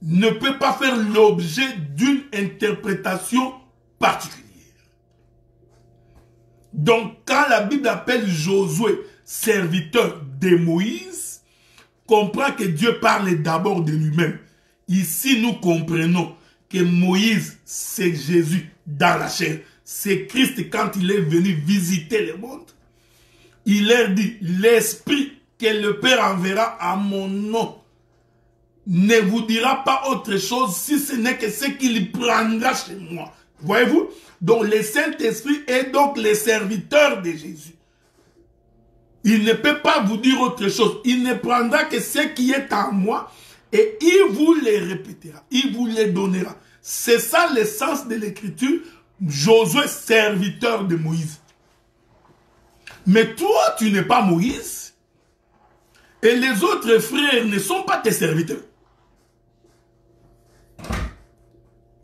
ne peut pas faire l'objet d'une interprétation particulière. Donc, quand la Bible appelle Josué serviteur de Moïse, comprend que Dieu parle d'abord de lui-même. Ici, nous comprenons que Moïse, c'est Jésus dans la chair. C'est Christ quand il est venu visiter le monde. Il leur dit, l'Esprit que le Père enverra à mon nom ne vous dira pas autre chose si ce n'est que ce qu'il prendra chez moi. Voyez-vous? Donc le Saint-Esprit est donc le serviteur de Jésus. Il ne peut pas vous dire autre chose. Il ne prendra que ce qui est en moi et il vous les répétera. Il vous les donnera. C'est ça l'essence de l'écriture. Josué, serviteur de Moïse. Mais toi, tu n'es pas Moïse. Et les autres frères ne sont pas tes serviteurs.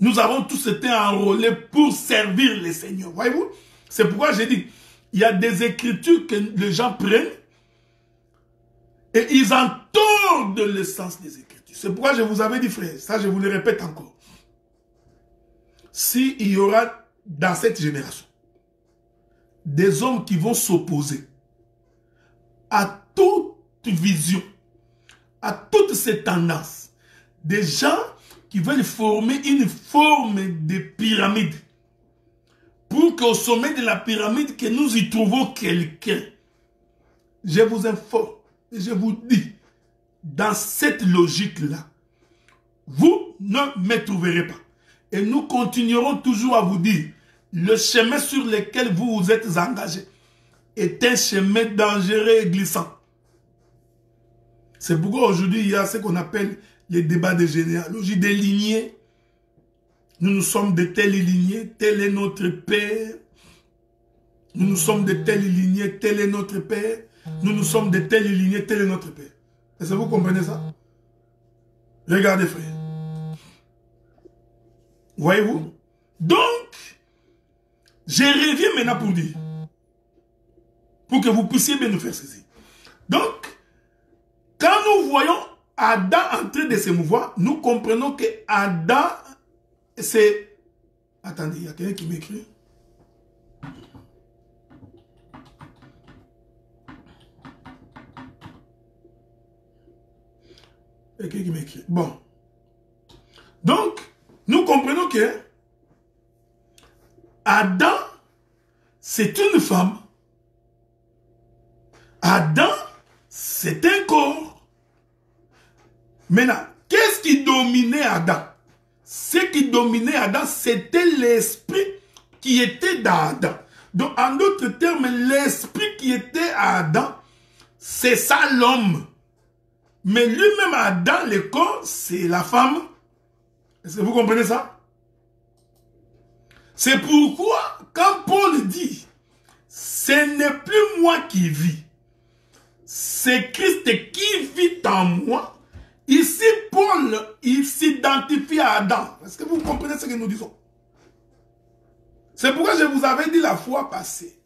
Nous avons tous été enrôlés pour servir le Seigneur. Voyez-vous? C'est pourquoi j'ai dit, il y a des écritures que les gens prennent et ils en tordent l'essence des écritures. C'est pourquoi je vous avais dit, frère, ça je vous le répète encore. S'il y aura dans cette génération des hommes qui vont s'opposer à toute vision, à toutes ces tendances Des gens qui veulent former une forme de pyramide. Pour qu'au sommet de la pyramide, que nous y trouvons quelqu'un. Je vous informe et je vous dis, dans cette logique-là, vous ne me trouverez pas. Et nous continuerons toujours à vous dire, le chemin sur lequel vous vous êtes engagés est un chemin dangereux et glissant. C'est pourquoi aujourd'hui, il y a ce qu'on appelle les débats de généalogie, des lignées. Nous sommes de telles lignées, tel est notre père. Nous sommes de telles lignées, tel est notre père. Nous sommes de telles lignées, tel est notre père. Est-ce que vous comprenez ça? Regardez, frère. Voyez-vous? Donc, je reviens maintenant pour dire, pour que vous puissiez bien nous faire saisir. Donc, quand nous voyons Adam en train de se mouvoir, nous comprenons que Adam, c'est... Attendez, il y a quelqu'un qui m'écrit. Il y a quelqu'un qui m'écrit. Bon. Donc, nous comprenons que Adam, c'est une femme. Adam, c'est un corps. Maintenant, qu'est-ce qui dominait Adam? Ce qui dominait Adam, c'était l'esprit qui était dans Adam. Donc, en d'autres termes, l'esprit qui était à Adam, c'est ça l'homme. Mais lui-même, Adam, le corps, c'est la femme. Est-ce que vous comprenez ça? C'est pourquoi, quand Paul dit, ce n'est plus moi qui vis, c'est Christ qui vit en moi. Ici, Paul, il s'identifie à Adam. Est-ce que vous comprenez ce que nous disons? C'est pourquoi je vous avais dit la fois passée.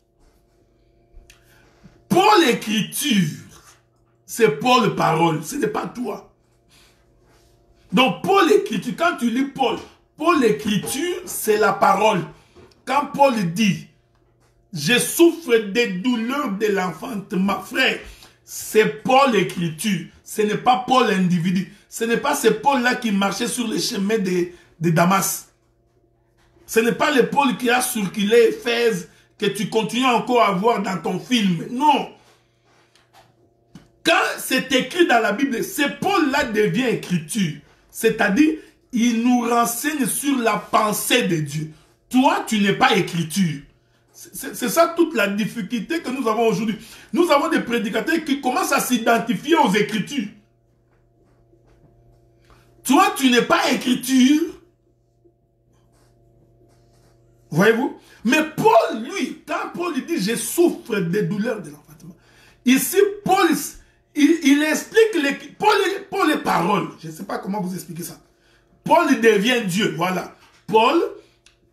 Paul écriture, c'est Paul parole, ce n'est pas toi. Donc Paul écriture, quand tu lis Paul, Paul écriture, c'est la parole. Quand Paul dit, je souffre des douleurs de l'enfantement, frère, c'est Paul écriture. Ce n'est pas Paul individu. Ce n'est pas ce Paul-là qui marchait sur les chemins de Damas. Ce n'est pas le Paul qui a circulé Éphèse que tu continues encore à voir dans ton film. Non. Quand c'est écrit dans la Bible, ce Paul-là devient écriture. C'est-à-dire, il nous renseigne sur la pensée de Dieu. Toi, tu n'es pas écriture. C'est ça toute la difficulté que nous avons aujourd'hui. Nous avons des prédicateurs qui commencent à s'identifier aux Écritures. Toi, tu n'es pas écriture. Voyez-vous? Mais Paul, lui, quand Paul dit « Je souffre des douleurs de l'enfantement », ici, Paul, il explique, Paul est parole. Je ne sais pas comment vous expliquer ça. Paul devient Dieu, voilà. Paul,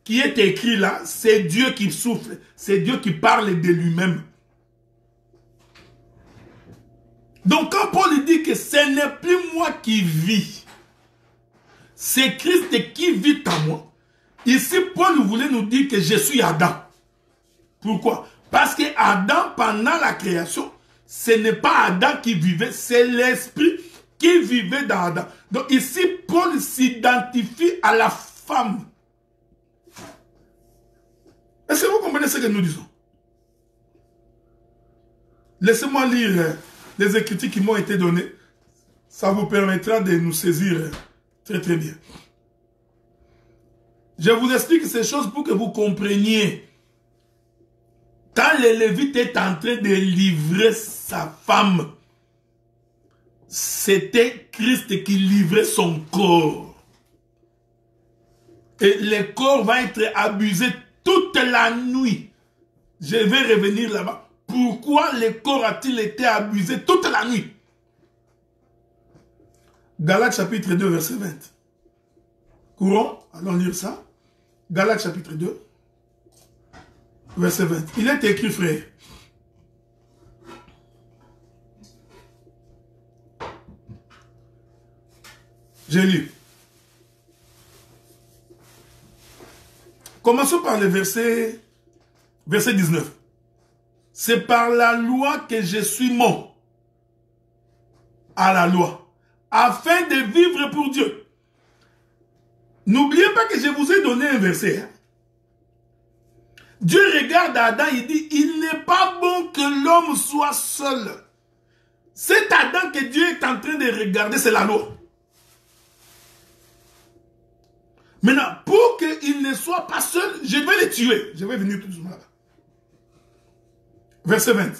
qui est écrit là, c'est Dieu qui souffle. C'est Dieu qui parle de lui-même. Donc quand Paul dit que ce n'est plus moi qui vis, c'est Christ qui vit en moi. Ici, Paul voulait nous dire que je suis Adam. Pourquoi? Parce que Adam, pendant la création, ce n'est pas Adam qui vivait, c'est l'esprit qui vivait dans Adam. Donc ici, Paul s'identifie à la femme. Est-ce que vous comprenez ce que nous disons? Laissez-moi lire les écritures qui m'ont été données. Ça vous permettra de nous saisir très très bien. Je vous explique ces choses pour que vous compreniez. Quand le Lévite est en train de livrer sa femme, c'était Christ qui livrait son corps. Et le corps va être abusé toute la nuit. Je vais revenir là-bas. Pourquoi le corps a-t-il été abusé toute la nuit? Galates chapitre 2, verset 20. Courons, allons lire ça. Galates chapitre 2, verset 20. Il est écrit, frère. J'ai lu. Commençons par le verset 19. C'est par la loi que je suis mort à la loi, afin de vivre pour Dieu. N'oubliez pas que je vous ai donné un verset. Hein. Dieu regarde Adam, il dit, il n'est pas bon que l'homme soit seul. Cet Adam que Dieu est en train de regarder, c'est la loi. Maintenant, pour qu'il ne soit pas seul, je vais le tuer. Je vais venir tout doucement là-bas. Verset 20.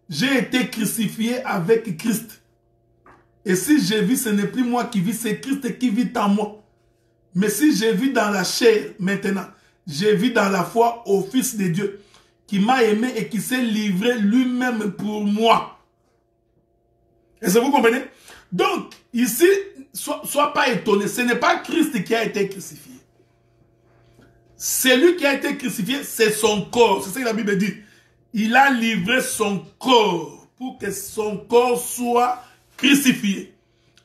J'ai été crucifié avec Christ. Et si je vis, ce n'est plus moi qui vis, c'est Christ qui vit en moi. Mais si je vis dans la chair maintenant, je vis dans la foi au Fils de Dieu, qui m'a aimé et qui s'est livré lui-même pour moi. Est-ce que vous comprenez? Donc, ici, sois pas étonné. Ce n'est pas Christ qui a été crucifié. Celui qui a été crucifié, c'est son corps. C'est ce que la Bible dit. Il a livré son corps pour que son corps soit crucifié.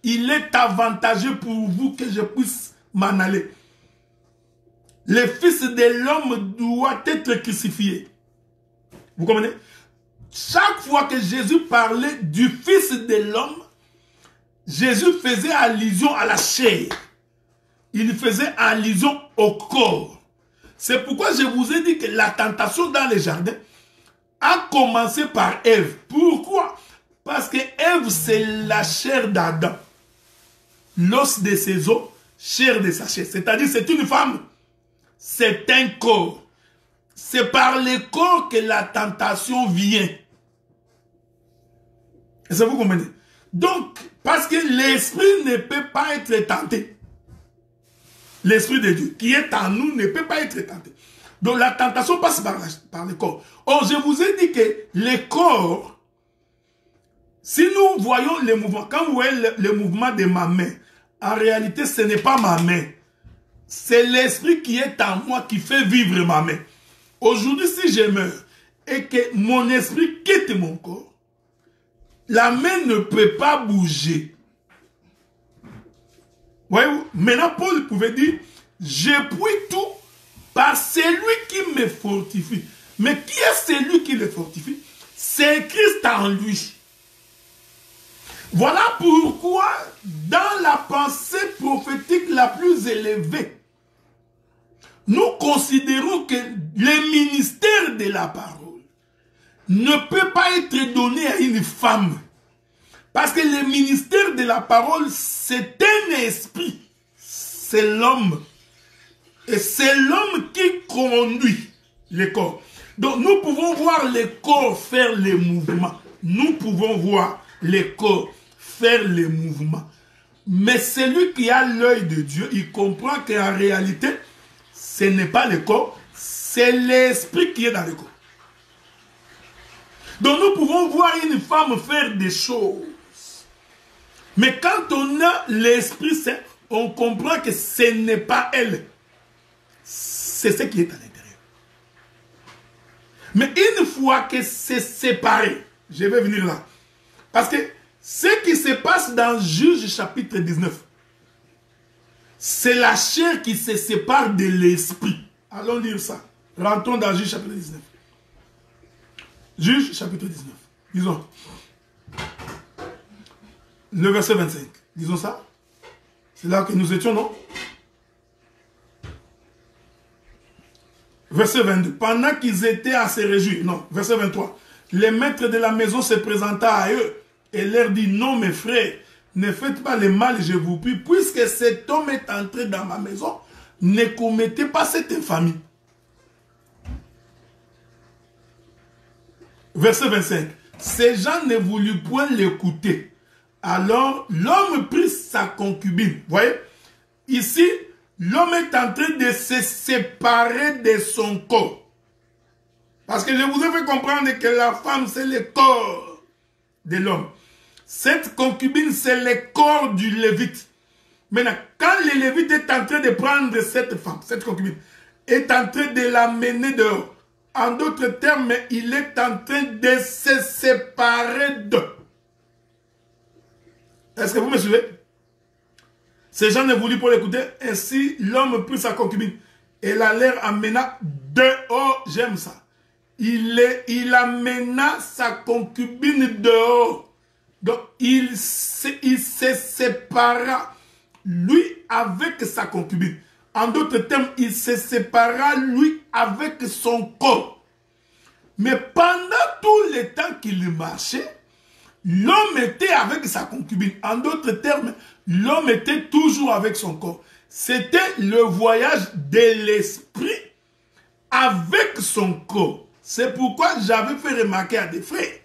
Il est avantageux pour vous que je puisse m'en aller. Le Fils de l'homme doit être crucifié. Vous comprenez? Chaque fois que Jésus parlait du Fils de l'homme, Jésus faisait allusion à la chair. Il faisait allusion au corps. C'est pourquoi je vous ai dit que la tentation dans les jardins a commencé par Ève. Pourquoi? Parce que Ève, c'est la chair d'Adam. L'os de ses os, chair de sa chair. C'est-à-dire, c'est une femme. C'est un corps. C'est par le corps que la tentation vient. Est-ce que vous comprenez? Donc, parce que l'esprit ne peut pas être tenté. L'esprit de Dieu qui est en nous ne peut pas être tenté. Donc, la tentation passe par le corps. Or, je vous ai dit que le corps, si nous voyons les mouvements, quand vous voyez le mouvement de ma main, en réalité, ce n'est pas ma main. C'est l'esprit qui est en moi qui fait vivre ma main. Aujourd'hui, si je meurs et que mon esprit quitte mon corps, la main ne peut pas bouger. Voyez-vous? Maintenant, Paul pouvait dire, je puis tout par celui qui me fortifie. Mais qui est celui qui le fortifie? C'est Christ en lui. Voilà pourquoi, dans la pensée prophétique la plus élevée, nous considérons que le ministère de la parole ne peut pas être donné à une femme. Parce que le ministère de la parole, c'est un esprit. C'est l'homme. Et c'est l'homme qui conduit le corps. Donc nous pouvons voir le corps faire les mouvements. Nous pouvons voir le corps faire les mouvements. Mais celui qui a l'œil de Dieu, il comprend qu'en réalité, ce n'est pas le corps, c'est l'esprit qui est dans le corps. Donc nous pouvons voir une femme faire des choses. Mais quand on a l'Esprit Saint, on comprend que ce n'est pas elle. C'est ce qui est à l'intérieur. Mais une fois que c'est séparé, je vais venir là. Parce que ce qui se passe dans Juge chapitre 19, c'est la chair qui se sépare de l'esprit. Allons lire ça. Rentrons dans Juge chapitre 19. Juge chapitre 19. Disons. Le verset 25. Disons ça. C'est là que nous étions, non? Verset 22. Pendant qu'ils étaient à se réjouir. Non, verset 23. Le maître de la maison se présenta à eux et leur dit, non mes frères, ne faites pas le mal, je vous prie, puisque cet homme est entré dans ma maison, ne commettez pas cette infamie. Verset 25. Ces gens ne voulurent point l'écouter. Alors, l'homme prit sa concubine. Vous voyez? Ici, l'homme est en train de se séparer de son corps. Parce que je vous ai fait comprendre que la femme, c'est le corps de l'homme. Cette concubine, c'est le corps du Lévite. Maintenant, quand le Lévite est en train de prendre cette femme, cette concubine, est en train de la mener dehors, en d'autres termes, il est en train de se séparer d'eux. Est-ce que vous me suivez? Ces gens ne voulaient pas l'écouter. Ainsi, l'homme prit sa concubine et la leur amena dehors. J'aime ça. Il amena sa concubine dehors. Donc, il se sépara, lui, avec sa concubine. En d'autres termes, il se sépara, lui, avec son corps. Mais pendant tout le temps qu'il marchait, l'homme était avec sa concubine. En d'autres termes, l'homme était toujours avec son corps. C'était le voyage de l'esprit avec son corps. C'est pourquoi j'avais fait remarquer à des frères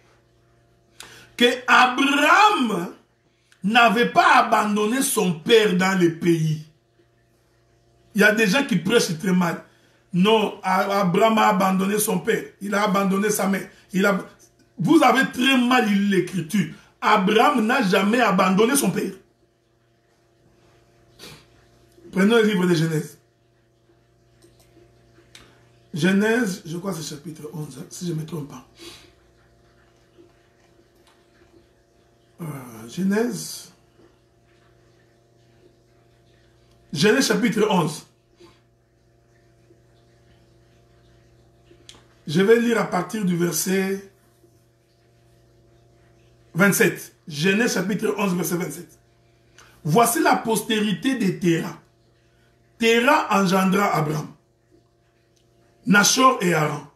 que Abraham n'avait pas abandonné son père dans le pays. Il y a des gens qui prêchent très mal. Non, Abraham a abandonné son père. Il a abandonné sa mère. Vous avez très mal lu l'écriture. Abraham n'a jamais abandonné son père. Prenons le livre de Genèse. Genèse, je crois que c'est chapitre 11, si je ne me trompe pas. Genèse chapitre 11. Je vais lire à partir du verset 27. Genèse chapitre 11, verset 27. Voici la postérité de Téra. Téra engendra Abraham, Nachor et Haran.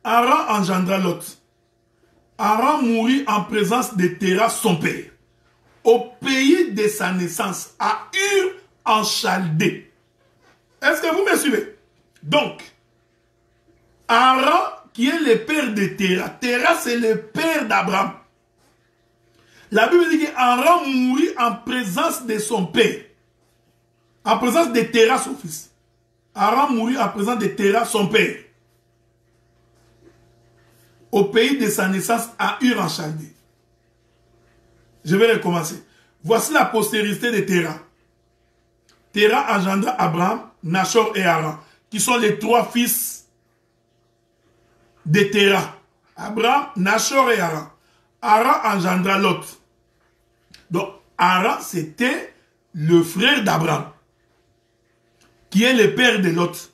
Haran engendra Lot. Haran mourut en présence de Téra, son père, au pays de sa naissance, à Ur en Chaldée. Est-ce que vous me suivez? Donc, Haran, qui est le père de Téra. Téra, c'est le père d'Abraham. La Bible dit qu'Haran mourut en présence de son père. En présence de Téra, son fils. Haran mourut en présence de Téra, son père. Au pays de sa naissance, à Ur en Chaldée. Je vais recommencer. Voici la postérité de Téra. Téra engendra Abraham, Nachor et Haran, qui sont les trois fils de Téra. Abraham, Nachor et Haran. Haran engendra Lot. Donc, Haran, c'était le frère d'Abraham, qui est le père de Lot.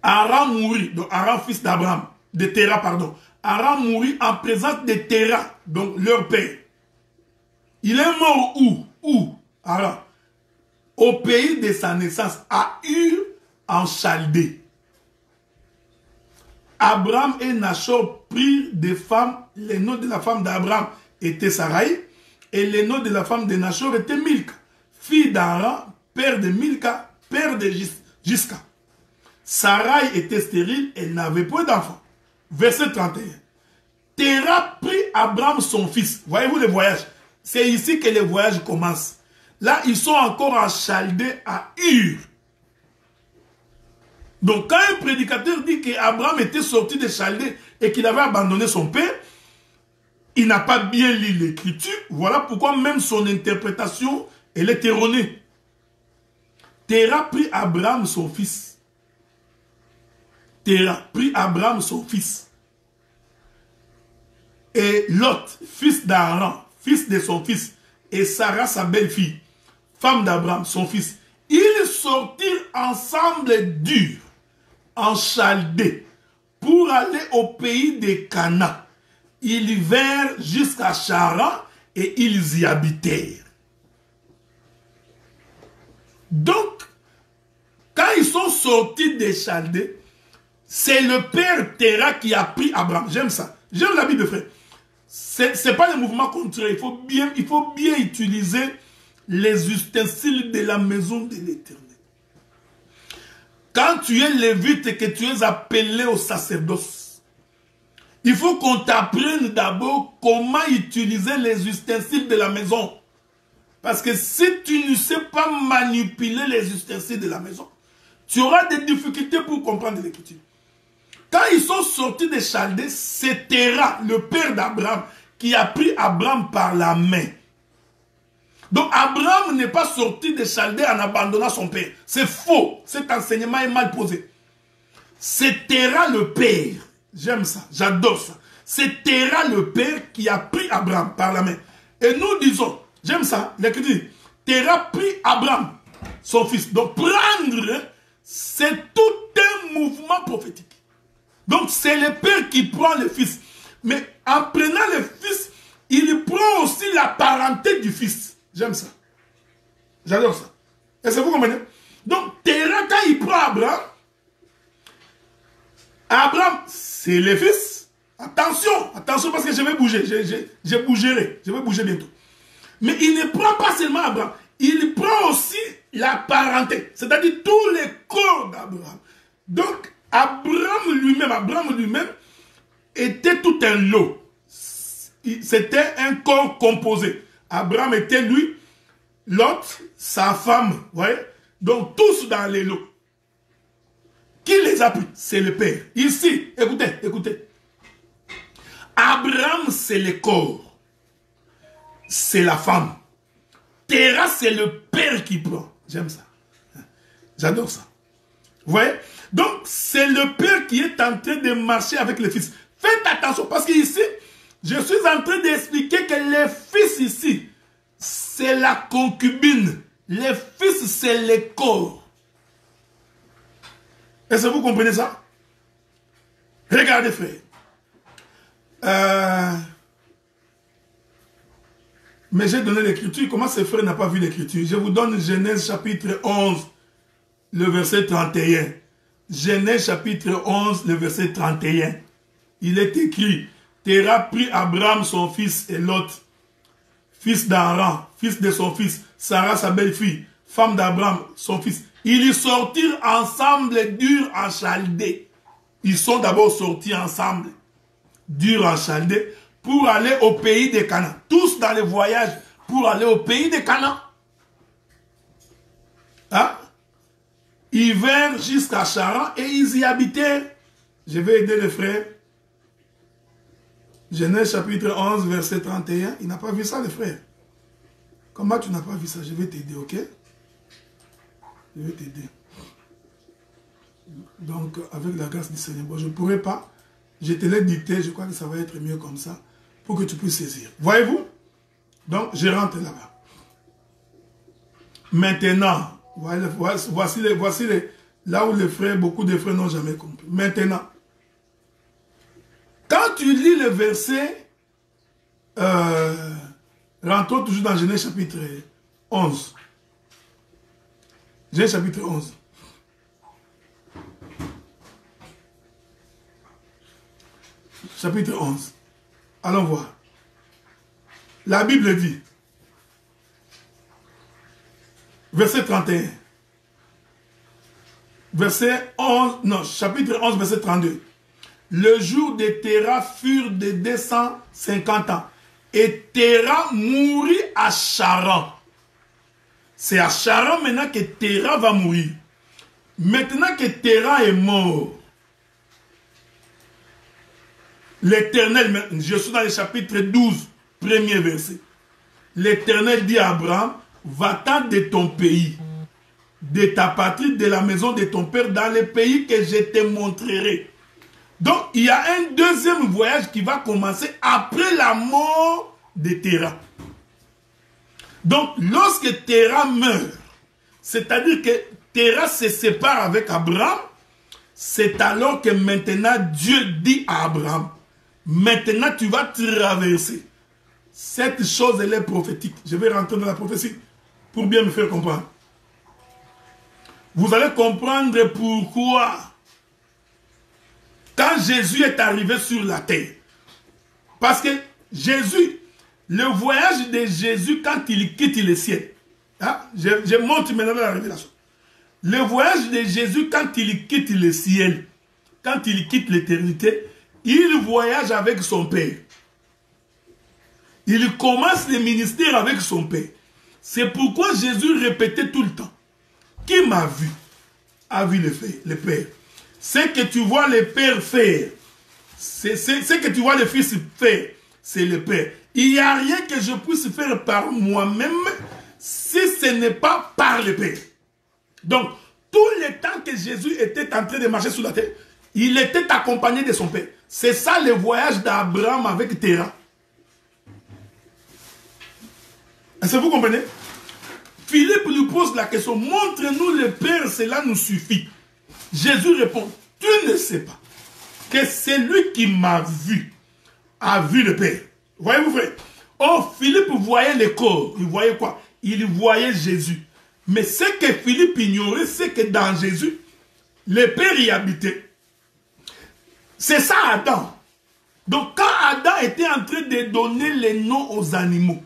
Haran mourut, donc Haran, fils d'Abraham, de Téra, pardon. Haran mourut en présence de Téra, donc leur père. Il est mort où? Haran. Au pays de sa naissance, à Ur, en Chaldée. Abraham et Nachor prirent des femmes. Le nom de la femme d'Abraham était Sarai, et le nom de la femme de Nachor était Milka, fille d'Haran, père de Milka, père de Jiska. Sarai était stérile, elle n'avait pas d'enfant. Verset 31. Téra prit Abraham son fils. Voyez-vous le voyage? C'est ici que le voyage commence. Là, ils sont encore en Chaldée, à Ur. Donc, quand un prédicateur dit qu'Abraham était sorti de Chaldée et qu'il avait abandonné son père, il n'a pas bien lu l'écriture. Voilà pourquoi même son interprétation, elle est erronée. Téra prit Abraham son fils. Téra prit Abraham son fils. Et Lot, fils d'Haran, fils de son fils, et Sarah, sa belle-fille, femme d'Abraham, son fils, ils sortirent ensemble d'Ur, en Chaldée, pour aller au pays de Canaan. Ils vinrent jusqu'à Charan et ils y habitèrent. Donc, quand ils sont sortis de Chaldée, c'est le père Téra qui a pris Abraham. J'aime ça. J'aime la Bible, frère. Ce n'est pas le mouvement contraire. Il faut bien utiliser les ustensiles de la maison de l'Éternel. Quand tu es lévite et que tu es appelé au sacerdoce, il faut qu'on t'apprenne d'abord comment utiliser les ustensiles de la maison. Parce que si tu ne sais pas manipuler les ustensiles de la maison, tu auras des difficultés pour comprendre l'écriture. Quand ils sont sortis de Chaldée, c'est Téra, le père d'Abraham, qui a pris Abraham par la main. Donc Abraham n'est pas sorti de Chaldée en abandonnant son père. C'est faux. Cet enseignement est mal posé. C'est Téra le père. J'aime ça, j'adore ça. C'est Téra le père qui a pris Abraham par la main. Et nous disons, j'aime ça, l'écriture, Téra prit Abraham, son fils. Donc prendre, c'est tout un mouvement prophétique. Donc c'est le père qui prend le fils. Mais en prenant le fils, il prend aussi la parenté du fils. J'aime ça. J'adore ça. Est-ce que vous comprenez? Donc, Terah, quand il prend Abraham, Abraham, c'est le fils. Attention, attention parce que je vais bouger. Je bougerai. Je vais bouger bientôt. Mais il ne prend pas seulement Abraham. Il prend aussi la parenté. C'est-à-dire tous les corps d'Abraham. Donc, Abraham lui-même était tout un lot. C'était un corps composé. Abraham était lui, Lot, sa femme. Vous voyez? Donc, tous dans les lots. Qui les a pris? C'est le Père. Ici, écoutez, écoutez. Abraham, c'est le corps. C'est la femme. Terah, c'est le Père qui prend. J'aime ça. J'adore ça. Vous voyez? Donc, c'est le Père qui est en train de marcher avec le Fils. Faites attention, parce qu'ici, je suis en train d'expliquer que le Fils ici, c'est la concubine. Le Fils, c'est le corps. Est-ce que vous comprenez ça? Regardez, frère. Mais j'ai donné l'écriture. Comment ce frère n'a pas vu l'écriture? Je vous donne Genèse chapitre 11, le verset 31. Genèse chapitre 11, le verset 31. Il est écrit, Terah prit Abraham son fils et Lot, fils d'Aaron, fils de son fils, Sarah sa belle-fille, femme d'Abraham, son fils. Ils y sortirent ensemble d'Ur en Chaldée. Ils sont d'abord sortis ensemble d'Ur en Chaldée pour aller au pays de Canaan. Tous dans le voyage pour aller au pays de Canaan. Hein? Ils vinrent jusqu'à Charan et ils y habitaient. Je vais aider les frères. Genèse chapitre 11, verset 31. Il n'a pas vu ça, les frères. Comment tu n'as pas vu ça? Je vais t'aider, ok? Je vais t'aider. Donc, avec la grâce du Seigneur, bon, je ne pourrai pas. Je te l'ai dicté, je crois que ça va être mieux comme ça, pour que tu puisses saisir. Voyez-vous? Donc, je rentre là-bas. Maintenant, voici là où les frères, beaucoup de frères n'ont jamais compris. Maintenant, quand tu lis le verset, rentrons toujours dans Genèse chapitre 11. Genèse chapitre 11. Chapitre 11. Allons voir. La Bible dit, verset 31. Verset 11, non, chapitre 11, verset 32. Le jour de Terah furent de 250 ans. Et Terah mourut à Charan. C'est à Charan maintenant que Terah va mourir. Maintenant que Terah est mort, l'Éternel, je suis dans le chapitre 12, premier verset. L'Éternel dit à Abraham, va-t'en de ton pays, de ta patrie, de la maison de ton père, dans le pays que je te montrerai. Donc, il y a un deuxième voyage qui va commencer après la mort de Terah. Donc, lorsque Terah meurt, c'est-à-dire que Terah se sépare avec Abraham, c'est alors que maintenant Dieu dit à Abraham, maintenant tu vas traverser. Cette chose, elle est prophétique. Je vais rentrer dans la prophétie pour bien me faire comprendre. Vous allez comprendre pourquoi, quand Jésus est arrivé sur la terre, parce que Jésus, le voyage de Jésus quand il quitte le ciel, hein, je monte maintenant dans la révélation. Le voyage de Jésus quand il quitte le ciel, quand il quitte l'éternité, il voyage avec son Père. Il commence le ministère avec son Père. C'est pourquoi Jésus répétait tout le temps, qui m'a vu, a vu le Père. Ce que tu vois le Père faire, ce que tu vois le Fils faire, c'est le Père. Il n'y a rien que je puisse faire par moi-même si ce n'est pas par le Père. Donc, tout le temps que Jésus était en train de marcher sur la terre, il était accompagné de son Père. C'est ça le voyage d'Abraham avec Terah. Est-ce que vous comprenez? Philippe lui pose la question, montre-nous le Père, cela nous suffit. Jésus répond, tu ne sais pas que celui qui m'a vu a vu le Père. Voyez-vous, frère? Oh, Philippe voyait le corps. Il voyait quoi? Il voyait Jésus. Mais ce que Philippe ignorait, c'est que dans Jésus, le Père y habitait. C'est ça Adam. Donc quand Adam était en train de donner les noms aux animaux,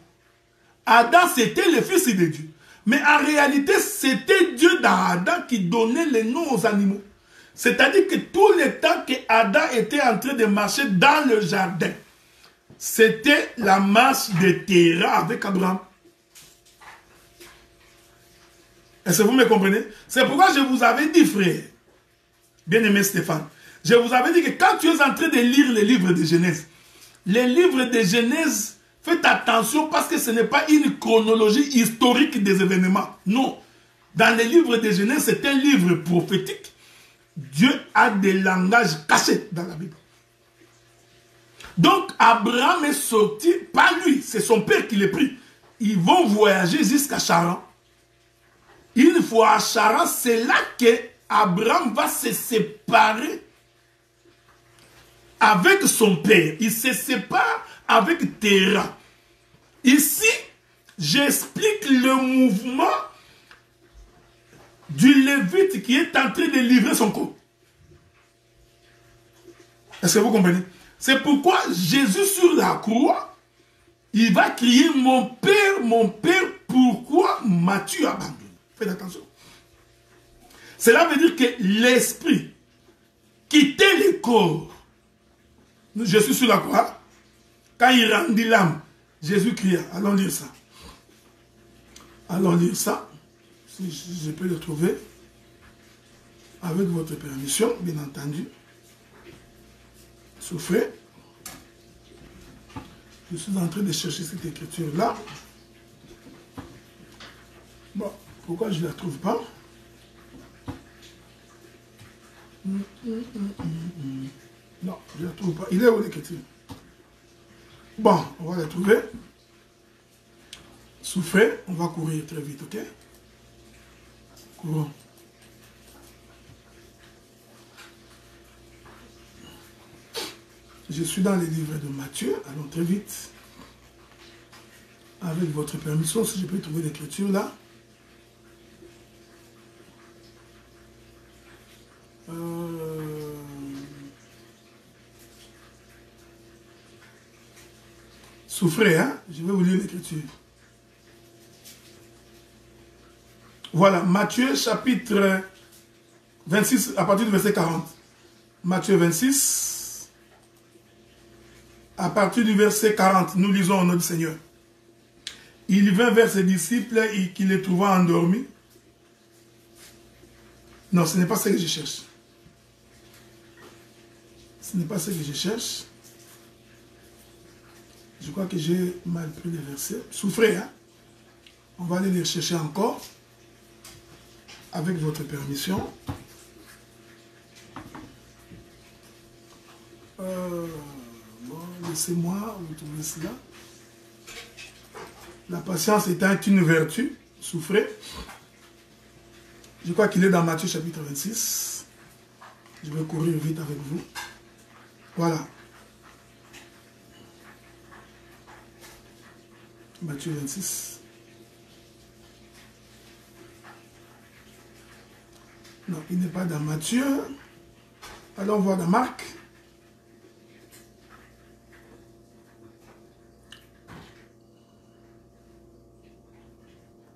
Adam c'était le fils de Dieu. Mais en réalité, c'était Dieu dans Adam qui donnait les noms aux animaux. C'est-à-dire que tout le temps que Adam était en train de marcher dans le jardin, c'était la marche de Terah avec Abraham. Est-ce que vous me comprenez? C'est pourquoi je vous avais dit, frère, bien-aimé Stéphane, je vous avais dit que quand tu es en train de lire les livres de Genèse, les livres de Genèse, faites attention parce que ce n'est pas une chronologie historique des événements. Non. Dans les livres de Genèse, c'est un livre prophétique. Dieu a des langages cachés dans la Bible. Donc, Abraham est sorti, pas lui, c'est son père qui l'a pris. Ils vont voyager jusqu'à Charan. Une fois à Charan, c'est là que Abraham va se séparer avec son père. Il se sépare avec Terah. Ici, j'explique le mouvement du Lévite qui est en train de livrer son corps. Est-ce que vous comprenez? C'est pourquoi Jésus sur la croix, il va crier « Mon Père, pourquoi m'as-tu abandonné ?» Faites attention. Cela veut dire que l'esprit quittait le corps. Jésus sur la croix, quand il rendit l'âme, Jésus cria. Allons lire ça. Allons lire ça. Si je peux le trouver. Avec votre permission, bien entendu. Souffrez. Je suis en train de chercher cette écriture-là. Bon, pourquoi je ne la trouve pas? Non, je ne la trouve pas. Il est où l'écriture? Bon, on va la trouver. Souffrez, on va courir très vite, ok? Courons. Je suis dans les livres de Matthieu, allons très vite. Avec votre permission, si je peux trouver l'écriture là. Souffrez, hein? Je vais vous lire l'écriture. Voilà, Matthieu chapitre 26, à partir du verset 40. Matthieu 26, à partir du verset 40, nous lisons au nom du Seigneur. Il vint vers ses disciples et qu'il les trouva endormis. Non, ce n'est pas ce que je cherche. Ce n'est pas ce que je cherche. Je crois que j'ai mal pris les versets. Souffrez, hein? On va aller les chercher encore. Avec votre permission. Bon, laissez-moi vous trouver cela. La patience étant une vertu. Souffrez. Je crois qu'il est dans Matthieu chapitre 26. Je vais courir vite avec vous. Voilà. Matthieu 26. Non, il n'est pas dans Matthieu. Allons voir dans Marc.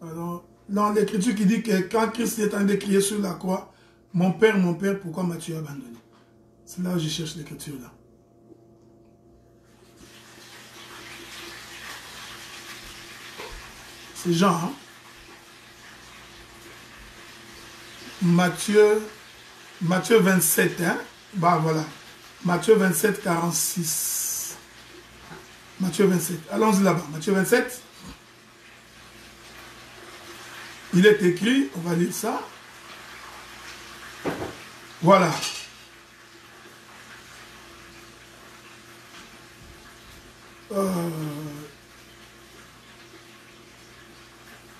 Alors, dans l'écriture qui dit que quand Christ est en train de crier sur la croix, mon Père, pourquoi m'as-tu abandonné? C'est là où je cherche l'écriture là. C'est Jean, hein? Matthieu 27, hein? Bah voilà. Matthieu 27, 46. Matthieu 27. Allons-y là-bas. Matthieu 27. Il est écrit, on va lire ça. Voilà.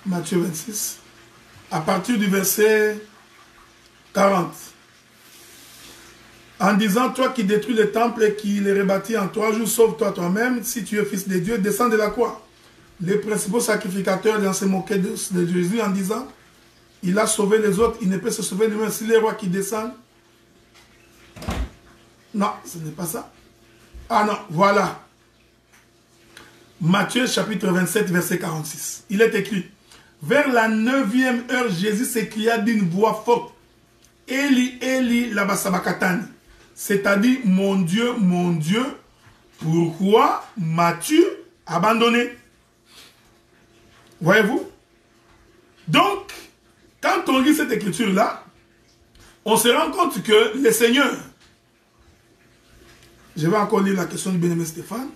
Matthieu 26. À partir du verset 40. En disant, toi qui détruis le temple et qui les rebâtis en 3 jours, sauve-toi toi-même, si tu es fils de Dieu, descends de la croix. Les principaux sacrificateurs se moquaient de Jésus en disant, il a sauvé les autres, il ne peut se sauver lui-même. Si les rois qui descendent, non, ce n'est pas ça. Ah non, voilà. Matthieu chapitre 27, verset 46. Il est écrit, vers la 9e heure, Jésus s'écria d'une voix forte, Eli, Eli, lama sabachthani. C'est-à-dire, mon Dieu, pourquoi m'as-tu abandonné? Voyez-vous? Donc, quand on lit cette écriture-là, on se rend compte que le Seigneur, je vais encore lire la question du bien-aimé Stéphane.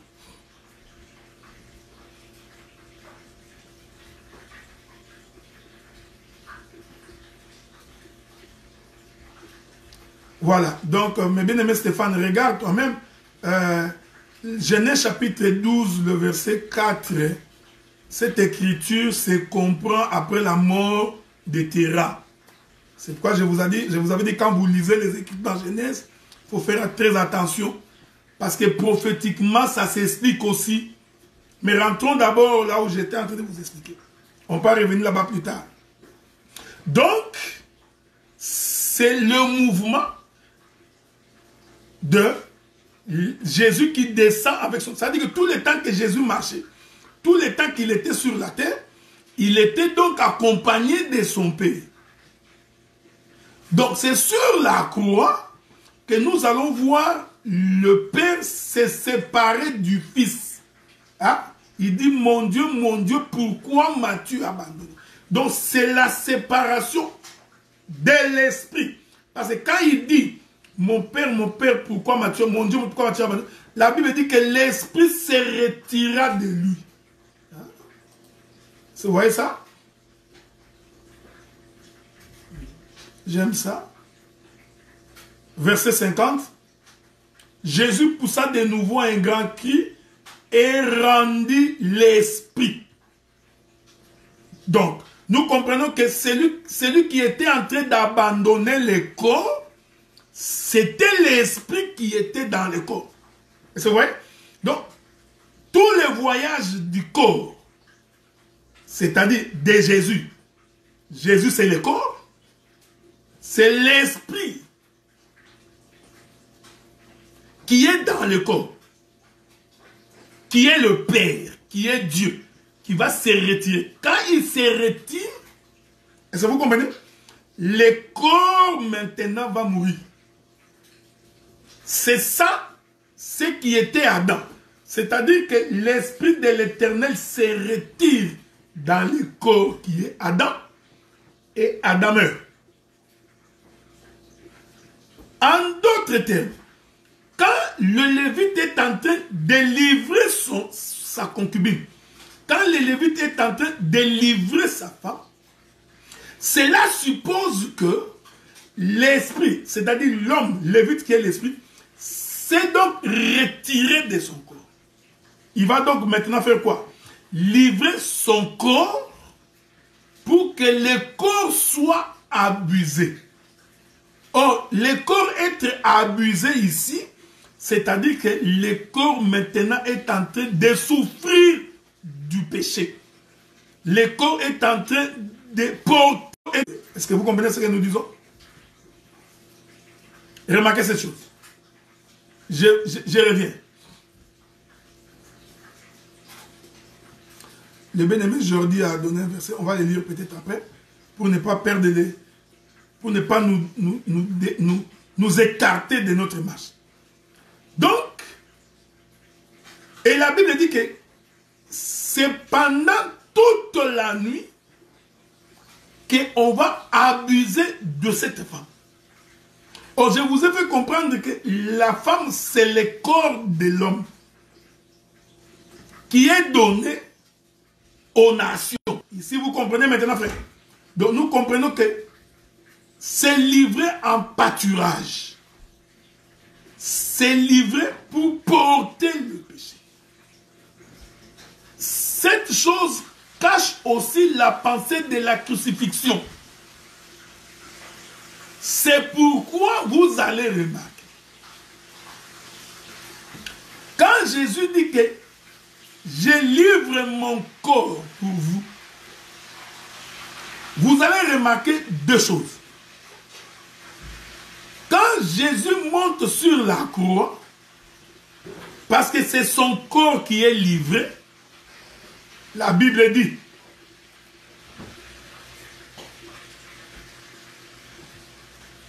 Voilà, donc mes bien-aimés Stéphane, regarde toi-même, Genèse chapitre 12, le verset 4, cette écriture se comprend après la mort de Terah. C'est pourquoi je vous avais dit, quand vous lisez les écritures dans Genèse, il faut faire très attention, parce que prophétiquement, ça s'explique aussi. Mais rentrons d'abord là où j'étais en train de vous expliquer. On peut revenir là-bas plus tard. Donc, c'est le mouvement de Jésus qui descend avec son... C'est-à-dire que tout le temps que Jésus marchait, tout le temps qu'il était sur la terre, il était donc accompagné de son Père. Donc c'est sur la croix que nous allons voir le Père se séparer du Fils. Hein? Il dit, mon Dieu, pourquoi m'as-tu abandonné? Donc c'est la séparation de l'Esprit. Parce que quand il dit, mon Père, pourquoi m'as-tu, mon Dieu, pourquoi m'as-tu abandonné? La Bible dit que l'Esprit se retira de lui. Hein? Vous voyez ça? J'aime ça. Verset 50. Jésus poussa de nouveau un grand cri et rendit l'Esprit. Donc, nous comprenons que celui qui était en train d'abandonner le corps, c'était l'Esprit qui était dans le corps. C'est vrai? Donc, tout le voyage du corps, c'est-à-dire de Jésus. Jésus, c'est le corps. C'est l'Esprit qui est dans le corps, qui est le Père, qui est Dieu, qui va se retirer. Quand il se retire, est-ce que vous comprenez? Le corps maintenant va mourir. C'est ça, ce qui était Adam. C'est-à-dire que l'Esprit de l'Éternel se retire dans le corps qui est Adam, et Adam meurt. En d'autres termes, quand le Lévite est en train de livrer sa concubine, quand le Lévite est en train de livrer sa femme, cela suppose que l'esprit, c'est-à-dire l'homme, Lévite qui est l'esprit, s'est donc retiré de son corps. Il va donc maintenant faire quoi? Livrer son corps pour que le corps soit abusé. Or, le corps être abusé ici, c'est-à-dire que le corps maintenant est en train de souffrir du péché. Le corps est en train de porter... Est-ce que vous comprenez ce que nous disons? Remarquez cette chose. Je reviens. Le bien-aimé Jordi a donné un verset, on va le lire peut-être après, pour ne pas perdre les... pour ne pas nous écarter de notre marche. Donc, et la Bible dit que c'est pendant toute la nuit qu'on va abuser de cette femme. Or, je vous ai fait comprendre que la femme, c'est le corps de l'homme qui est donné aux nations. Ici, vous comprenez maintenant, frère. Donc, nous comprenons que c'est livré en pâturage. C'est livré pour porter le péché. Cette chose cache aussi la pensée de la crucifixion. C'est pourquoi vous allez remarquer quand Jésus dit que je livre mon corps pour vous, vous allez remarquer deux choses. Quand Jésus monte sur la croix, parce que c'est son corps qui est livré, la Bible dit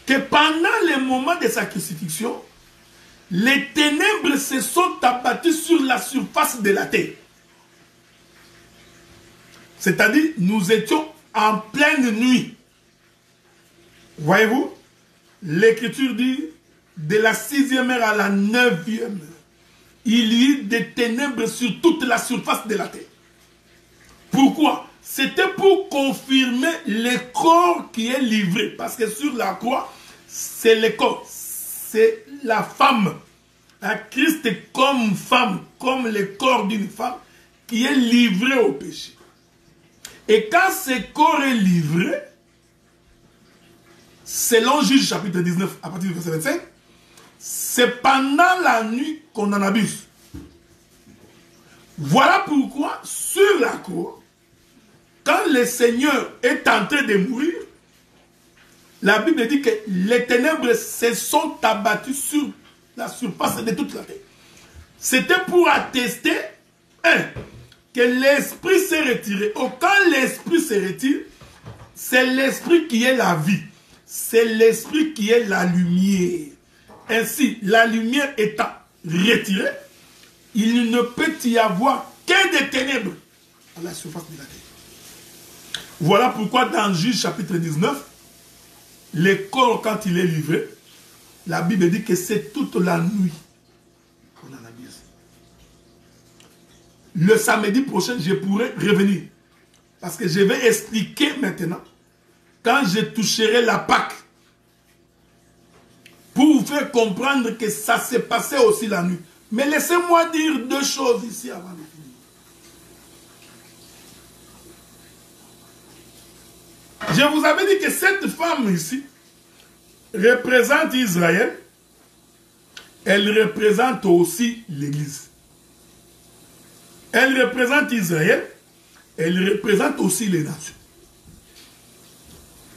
que pendant le moment de sa crucifixion, les ténèbres se sont abattues sur la surface de la terre. C'est-à-dire, nous étions en pleine nuit. Voyez-vous? L'Écriture dit, de la 6e heure à la 9e heure, il y eut des ténèbres sur toute la surface de la terre. Pourquoi? C'était pour confirmer le corps qui est livré. Parce que sur la croix, c'est le corps. C'est la femme. Un Christ comme femme, comme le corps d'une femme, qui est livré au péché. Et quand ce corps est livré, selon Juge chapitre 19, à partir du verset 25, c'est pendant la nuit qu'on en abuse. Voilà pourquoi, sur la croix, quand le Seigneur est en train de mourir, la Bible dit que les ténèbres se sont abattues sur la surface de toute la terre. C'était pour attester, que l'esprit s'est retiré. Oh, quand l'esprit se retire, c'est l'esprit qui est la vie. C'est l'esprit qui est la lumière. Ainsi, la lumière étant retirée, il ne peut y avoir que des ténèbres à la surface de la terre. Voilà pourquoi dans Juge chapitre 19, le corps quand il est livré, la Bible dit que c'est toute la nuit qu'on en abuse. Le samedi prochain, je pourrai revenir. Parce que je vais expliquer maintenant, quand je toucherai la Pâque, pour vous faire comprendre que ça s'est passé aussi la nuit. Mais laissez-moi dire deux choses ici avant de finir. Je vous avais dit que cette femme ici représente Israël. Elle représente aussi l'Église. Elle représente Israël. Elle représente aussi les nations.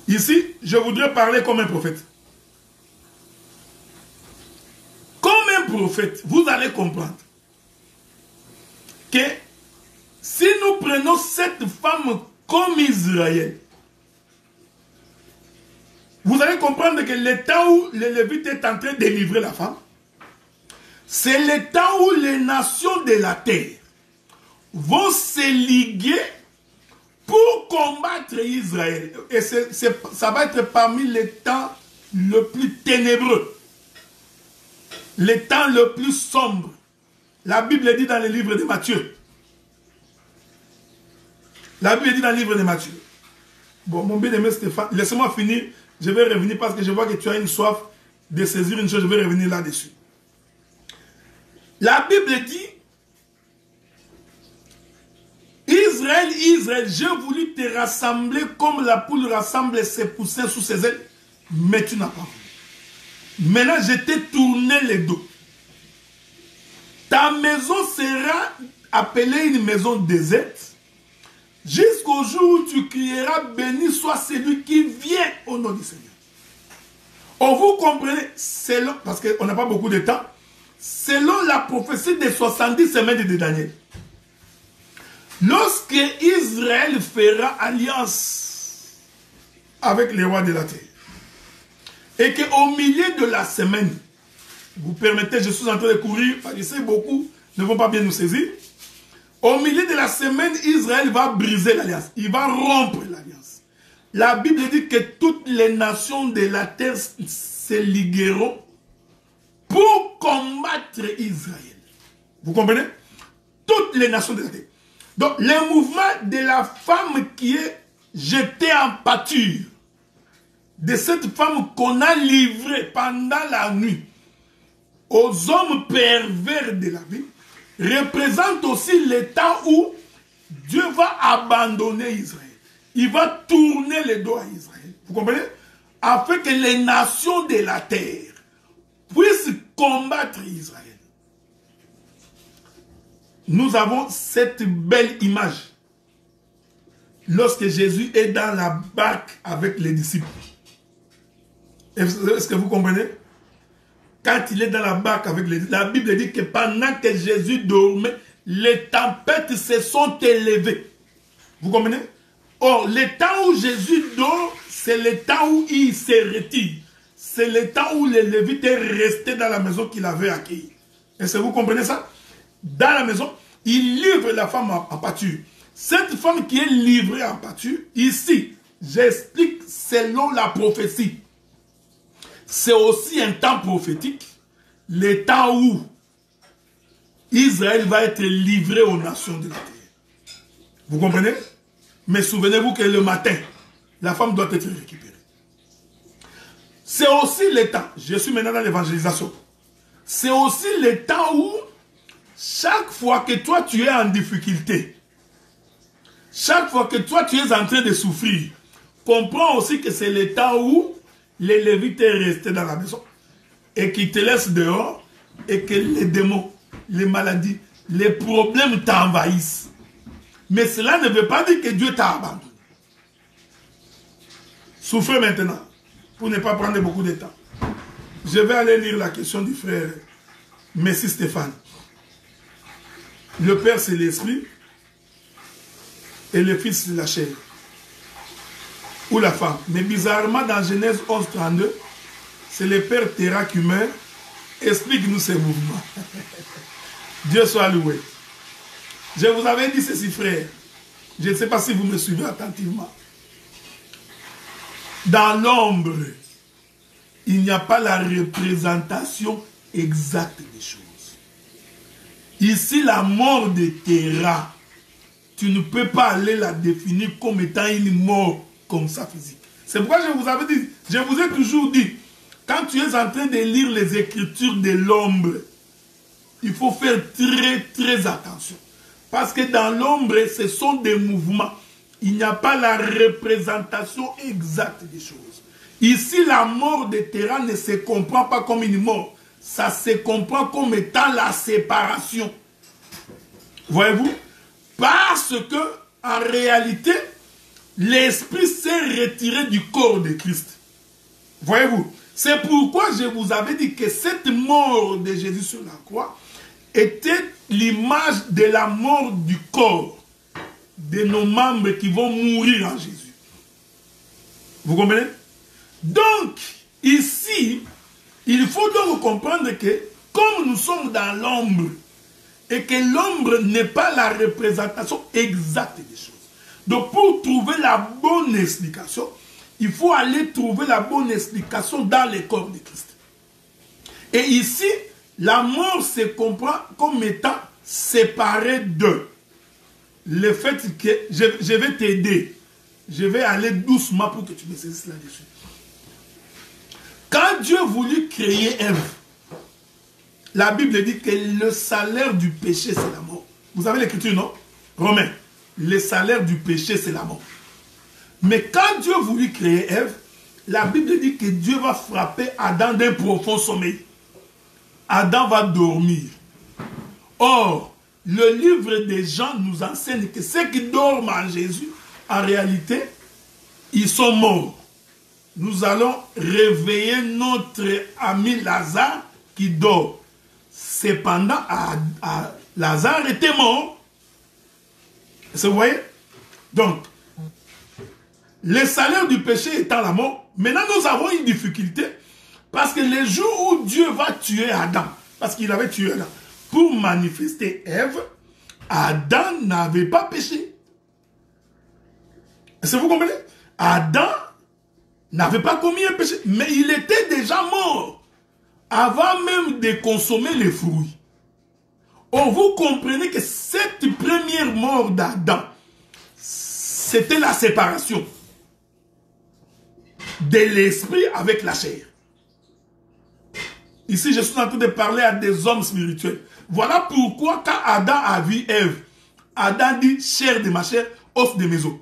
Ici, je voudrais parler comme un prophète. Comme un prophète, vous allez comprendre que si nous prenons cette femme comme Israël, vous allez comprendre que le temps où le Lévite est en train de délivrer la femme, c'est le temps où les nations de la terre vont se liguer pour combattre Israël. Et ça va être parmi les temps le plus ténébreux. Le temps le plus sombre. La Bible dit dans le livre de Matthieu. La Bible dit dans le livre de Matthieu. Bon, mon bien-aimé Stéphane, laissez-moi finir. Je vais revenir parce que je vois que tu as une soif de saisir une chose. Je vais revenir là-dessus. La Bible dit, Israël, Israël, j'ai voulu te rassembler comme la poule rassemble ses poussins sous ses ailes, mais tu n'as pas voulu. Maintenant, je t'ai tourné le dos. Ta maison sera appelée une maison déserte, jusqu'au jour où tu crieras, béni soit celui qui vient au nom du Seigneur. Oh, vous comprenez, selon, parce qu'on n'a pas beaucoup de temps, selon la prophétie des 70 semaines de Daniel, lorsque Israël fera alliance avec les rois de la terre, et qu'au milieu de la semaine, vous permettez, je suis en train de courir, parce que c'est beaucoup ne vont pas bien nous saisir, au milieu de la semaine, Israël va briser l'alliance, il va rompre l'alliance. La Bible dit que toutes les nations de la terre se ligueront pour combattre Israël. Vous comprenez? Toutes les nations de la terre. Donc, le mouvement de la femme qui est jetée en pâture, de cette femme qu'on a livrée pendant la nuit aux hommes pervers de la vie, représente aussi le temps où Dieu va abandonner Israël. Il va tourner le dos à Israël. Vous comprenez? Afin que les nations de la terre puissent combattre Israël. nous avons cette belle image. Lorsque Jésus est dans la barque avec les disciples. Est-ce que vous comprenez? Quand il est dans la barque avec les disciples, la Bible dit que pendant que Jésus dormait, les tempêtes se sont élevées. Vous comprenez? Or, le temps où Jésus dort, c'est le temps où il se retire. C'est le temps où les Lévites est resté dans la maison qu'il avait accueillie. Est-ce que vous comprenez ça? Dans la maison, il livre la femme en pâture. Cette femme qui est livrée en pâture, ici, j'explique selon la prophétie. C'est aussi un temps prophétique, le temps où Israël va être livré aux nations de la terre. Vous comprenez? Mais souvenez-vous que le matin, la femme doit être récupérée. C'est aussi le temps, je suis maintenant dans l'évangélisation, c'est aussi le temps où, chaque fois que toi tu es en difficulté, chaque fois que toi tu es en train de souffrir, comprends aussi que c'est le temps où les Lévites est resté dans la maison et qui te laissent dehors et que les démons, les maladies, les problèmes t'envahissent. Mais cela ne veut pas dire que Dieu t'a abandonné. Souffrez maintenant, pour ne pas prendre beaucoup de temps. Je vais aller lire la question du frère Messie Stéphane. Le Père, c'est l'Esprit, et le Fils, c'est la chair. Ou la femme. Mais bizarrement, dans Genèse 11, 32, c'est le Père Terra qui meurt. Explique-nous ces mouvements. Dieu soit loué. Je vous avais dit ceci, frère. Je ne sais pas si vous me suivez attentivement. Dans l'ombre, il n'y a pas la représentation exacte des choses. Ici, la mort de Terra, tu ne peux pas aller la définir comme étant une mort comme ça physique. C'est pourquoi je vous avais dit, je vous ai toujours dit, quand tu es en train de lire les écritures de l'ombre, il faut faire très attention. Parce que dans l'ombre, ce sont des mouvements. Il n'y a pas la représentation exacte des choses. Ici, la mort de Terra ne se comprend pas comme une mort. Ça se comprend comme étant la séparation. Voyez-vous? Parce que, en réalité, l'esprit s'est retiré du corps de Christ. Voyez-vous? C'est pourquoi je vous avais dit que cette mort de Jésus sur la croix était l'image de la mort du corps de nos membres qui vont mourir en Jésus. Vous comprenez? Donc, ici, il faut donc comprendre que, comme nous sommes dans l'ombre, et que l'ombre n'est pas la représentation exacte des choses. Donc, pour trouver la bonne explication, il faut aller trouver la bonne explication dans le corps de Christ. Et ici, la mort se comprend comme étant séparée d'eux. Le fait que je vais t'aider, je vais aller doucement pour que tu me saisisses là-dessus. Quand Dieu voulut créer Ève, la Bible dit que le salaire du péché, c'est la mort. Vous avez l'écriture, non? Romains. Le salaire du péché, c'est la mort. Mais quand Dieu voulut créer Ève, la Bible dit que Dieu va frapper Adam d'un profond sommeil. Adam va dormir. Or, le livre des Jean nous enseigne que ceux qui dorment en Jésus, en réalité, ils sont morts. Nous allons réveiller notre ami Lazare qui dort. Cependant, Lazare était mort. Vous voyez? Donc, le salaire du péché étant la mort, maintenant nous avons une difficulté parce que le jour où Dieu va tuer Adam, parce qu'il avait tué Adam, pour manifester Ève, Adam n'avait pas péché. Est-ce que vous comprenez? Adam n'avait pas commis un péché, mais il était déjà mort avant même de consommer les fruits. Or, vous comprenez que cette première mort d'Adam, c'était la séparation de l'esprit avec la chair. Ici, je suis en train de parler à des hommes spirituels. Voilà pourquoi quand Adam a vu Ève, Adam dit chair de ma chair, os de mes os.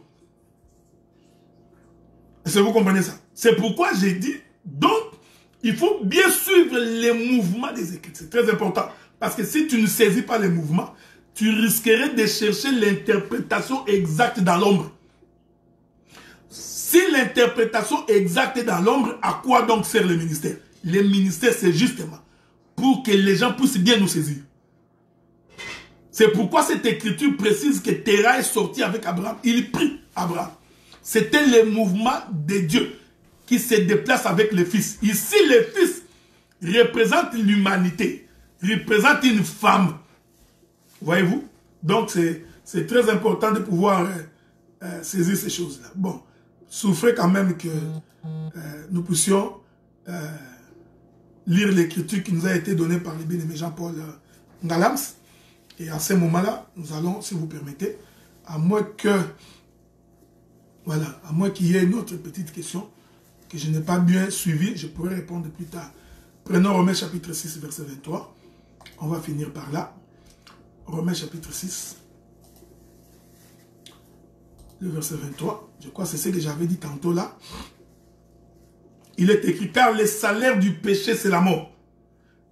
Est-ce que vous comprenez ça? C'est pourquoi j'ai dit, donc, il faut bien suivre les mouvements des Écritures. C'est très important. Parce que si tu ne saisis pas les mouvements, tu risquerais de chercher l'interprétation exacte dans l'ombre. Si l'interprétation exacte est dans l'ombre, à quoi donc sert le ministère? Le ministère, c'est justement pour que les gens puissent bien nous saisir. C'est pourquoi cette écriture précise que Terah est sorti avec Abraham. Il prit Abraham. C'était le mouvement de Dieu qui se déplace avec le Fils. Ici, le Fils représente l'humanité, représente une femme. Voyez-vous? Donc, c'est très important de pouvoir saisir ces choses-là. Bon, souffrez quand même que nous puissions lire l'écriture qui nous a été donnée par le bien-aimé Jean-Paul Ngalams. Et à ce moment-là, nous allons, si vous permettez, à moins que, voilà, à moins qu'il y ait une autre petite question que je n'ai pas bien suivie, je pourrai répondre plus tard. Prenons Romains chapitre 6, verset 23. On va finir par là. Romains chapitre 6, le verset 23. Je crois que c'est ce que j'avais dit tantôt là. Il est écrit, car le salaire du péché, c'est la mort.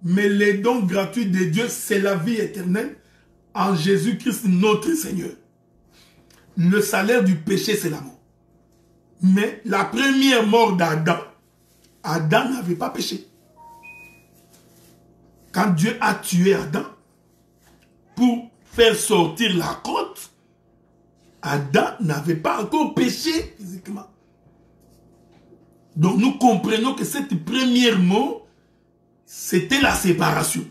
Mais les dons gratuits de Dieu, c'est la vie éternelle en Jésus-Christ, notre Seigneur. Le salaire du péché, c'est la mort. Mais la première mort d'Adam, Adam n'avait pas péché. Quand Dieu a tué Adam, pour faire sortir la côte, Adam n'avait pas encore péché physiquement. Donc nous comprenons que cette première mort, c'était la séparation.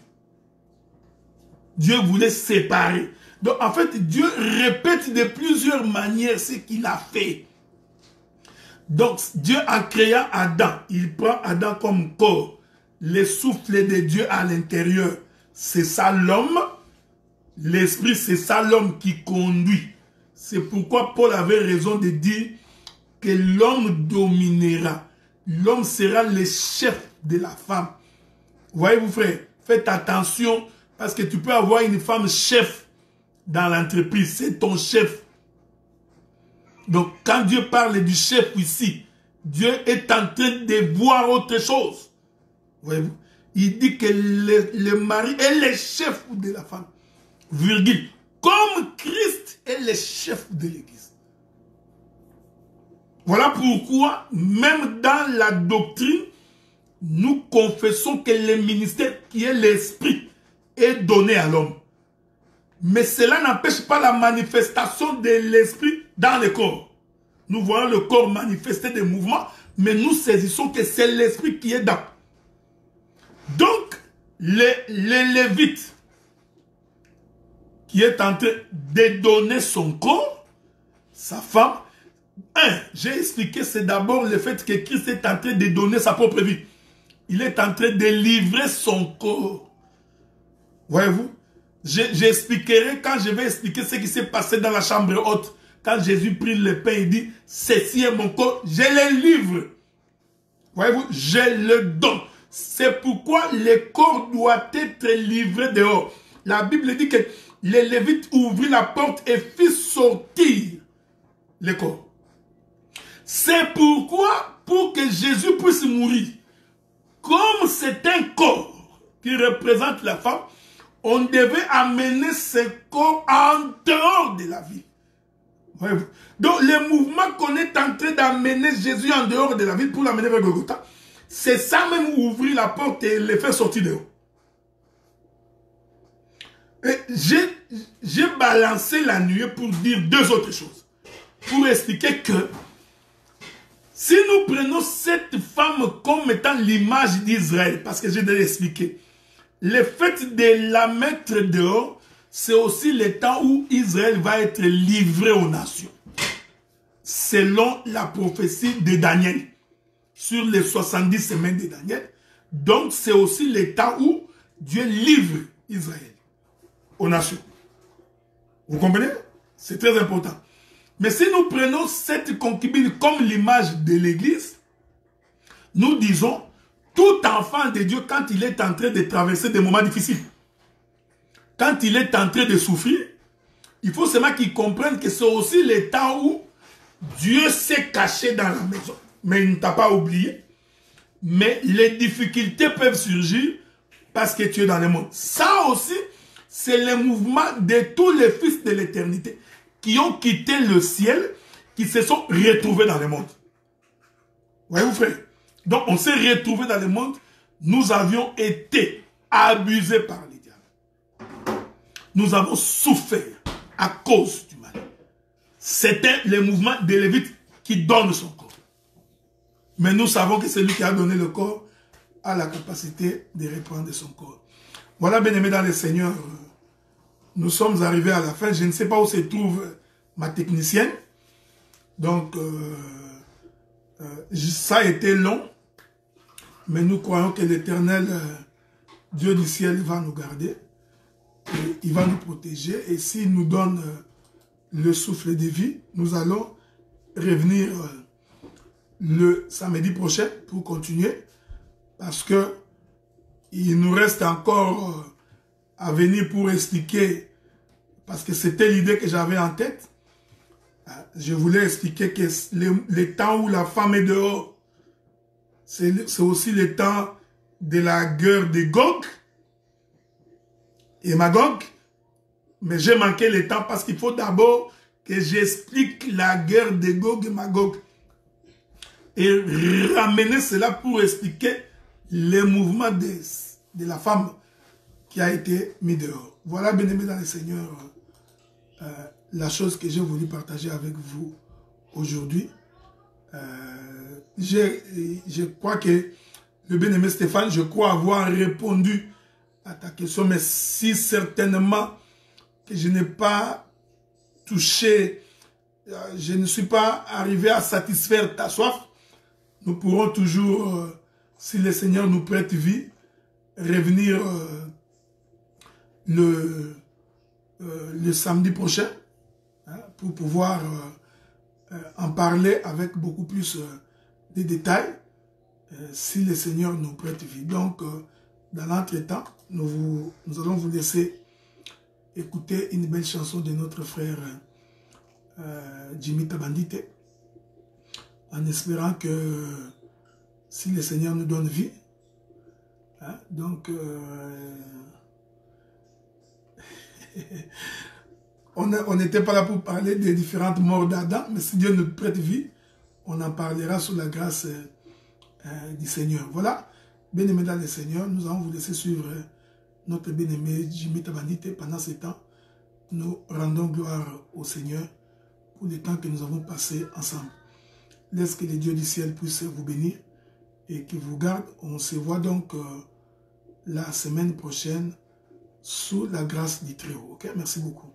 Dieu voulait séparer. Donc en fait, Dieu répète de plusieurs manières ce qu'il a fait. Donc Dieu a créé Adam. Il prend Adam comme corps. Le souffle de Dieu à l'intérieur, c'est ça l'homme. L'esprit, c'est ça l'homme qui conduit. C'est pourquoi Paul avait raison de dire que l'homme dominera. L'homme sera le chef de la femme. Voyez-vous, frère, faites attention parce que tu peux avoir une femme chef dans l'entreprise. C'est ton chef. Donc, quand Dieu parle du chef ici, Dieu est en train de voir autre chose. Voyez-vous, il dit que le mari est le chef de la femme. Virgule. Comme Christ est le chef de l'Église. Voilà pourquoi, même dans la doctrine, nous confessons que le ministère qui est l'esprit est donné à l'homme. Mais cela n'empêche pas la manifestation de l'esprit dans le corps. Nous voyons le corps manifester des mouvements, mais nous saisissons que c'est l'esprit qui est dans. Donc, le Lévite qui est en train de donner son corps, sa femme, j'ai expliqué, c'est d'abord le fait que Christ est en train de donner sa propre vie. Il est en train de livrer son corps. Voyez-vous? J'expliquerai quand je vais expliquer ce qui s'est passé dans la chambre haute. Quand Jésus prit le pain et dit, ceci est mon corps, je le livre. Voyez-vous? Je le donne. C'est pourquoi le corps doit être livré dehors. La Bible dit que le Lévite ouvrit la porte et fit sortir le corps. C'est pourquoi, pour que Jésus puisse mourir, comme c'est un corps qui représente la femme, on devait amener ce corps en dehors de la ville. Voyez-vous? Donc, le mouvement qu'on est en train d'amener Jésus en dehors de la ville pour l'amener vers Golgotha, c'est ça même ouvrir la porte et le faire sortir dehors. J'ai balancé la nuée pour dire deux autres choses. Pour expliquer que si nous prenons cette femme comme étant l'image d'Israël, parce que j'ai déjà expliqué, le fait de la mettre dehors, c'est aussi le temps où Israël va être livré aux nations. Selon la prophétie de Daniel, sur les 70 semaines de Daniel. Donc c'est aussi le temps où Dieu livre Israël aux nations. Vous comprenez? C'est très important. Mais si nous prenons cette concubine comme l'image de l'Église, nous disons, tout enfant de Dieu, quand il est en train de traverser des moments difficiles, quand il est en train de souffrir, il faut seulement qu'il comprenne que c'est aussi le temps où Dieu s'est caché dans la maison. Mais il ne t'a pas oublié. Mais les difficultés peuvent surgir parce que tu es dans le monde. Ça aussi, c'est le mouvement de tous les fils de l'éternité qui ont quitté le ciel, qui se sont retrouvés dans le monde. Voyez-vous, frère? Donc, on s'est retrouvés dans le monde. Nous avions été abusés par les diables. Nous avons souffert à cause du mal. C'était le mouvement de Lévite qui donne son corps. Mais nous savons que celui qui a donné le corps a la capacité de reprendre son corps. Voilà, bien-aimés dans le Seigneur, nous sommes arrivés à la fin. Je ne sais pas où se trouve ma technicienne. Donc, ça a été long. Mais nous croyons que l'Éternel, Dieu du ciel, va nous garder. Et il va nous protéger. Et s'il nous donne le souffle de vie, nous allons revenir le samedi prochain pour continuer. Parce que il nous reste encore à venir pour expliquer, parce que c'était l'idée que j'avais en tête. Je voulais expliquer que le temps où la femme est dehors, c'est aussi le temps de la guerre de Gog et Magog. Mais j'ai manqué le temps parce qu'il faut d'abord que j'explique la guerre de Gog et Magog. Et ramener cela pour expliquer le mouvement de la femme qui a été mise dehors. Voilà, bien-aimés dans le Seigneur, la chose que j'ai voulu partager avec vous aujourd'hui. Je crois que le bien-aimé Stéphane, je crois avoir répondu à ta question, mais si certainement que je n'ai pas touché, je ne suis pas arrivé à satisfaire ta soif, nous pourrons toujours, si le Seigneur nous prête vie, revenir le samedi prochain, hein, pour pouvoir en parler avec beaucoup plus de détails, si le Seigneur nous prête vie. Donc, dans l'entretemps, nous allons vous laisser écouter une belle chanson de notre frère Jimmy Tabandite, en espérant que si le Seigneur nous donne vie, hein, donc on n'était pas là pour parler des différentes morts d'Adam, mais si Dieu nous prête vie, on en parlera sous la grâce du Seigneur. Voilà, bien-aimés dans le Seigneur, nous allons vous laisser suivre notre bien-aimé Jimmy Tabandite. Pendant ce temps, nous rendons gloire au Seigneur pour le temps que nous avons passé ensemble. Laisse que les dieux du ciel puissent vous bénir et qu'ils vous gardent. On se voit donc la semaine prochaine sous la grâce du Très-Haut. Okay? Merci beaucoup.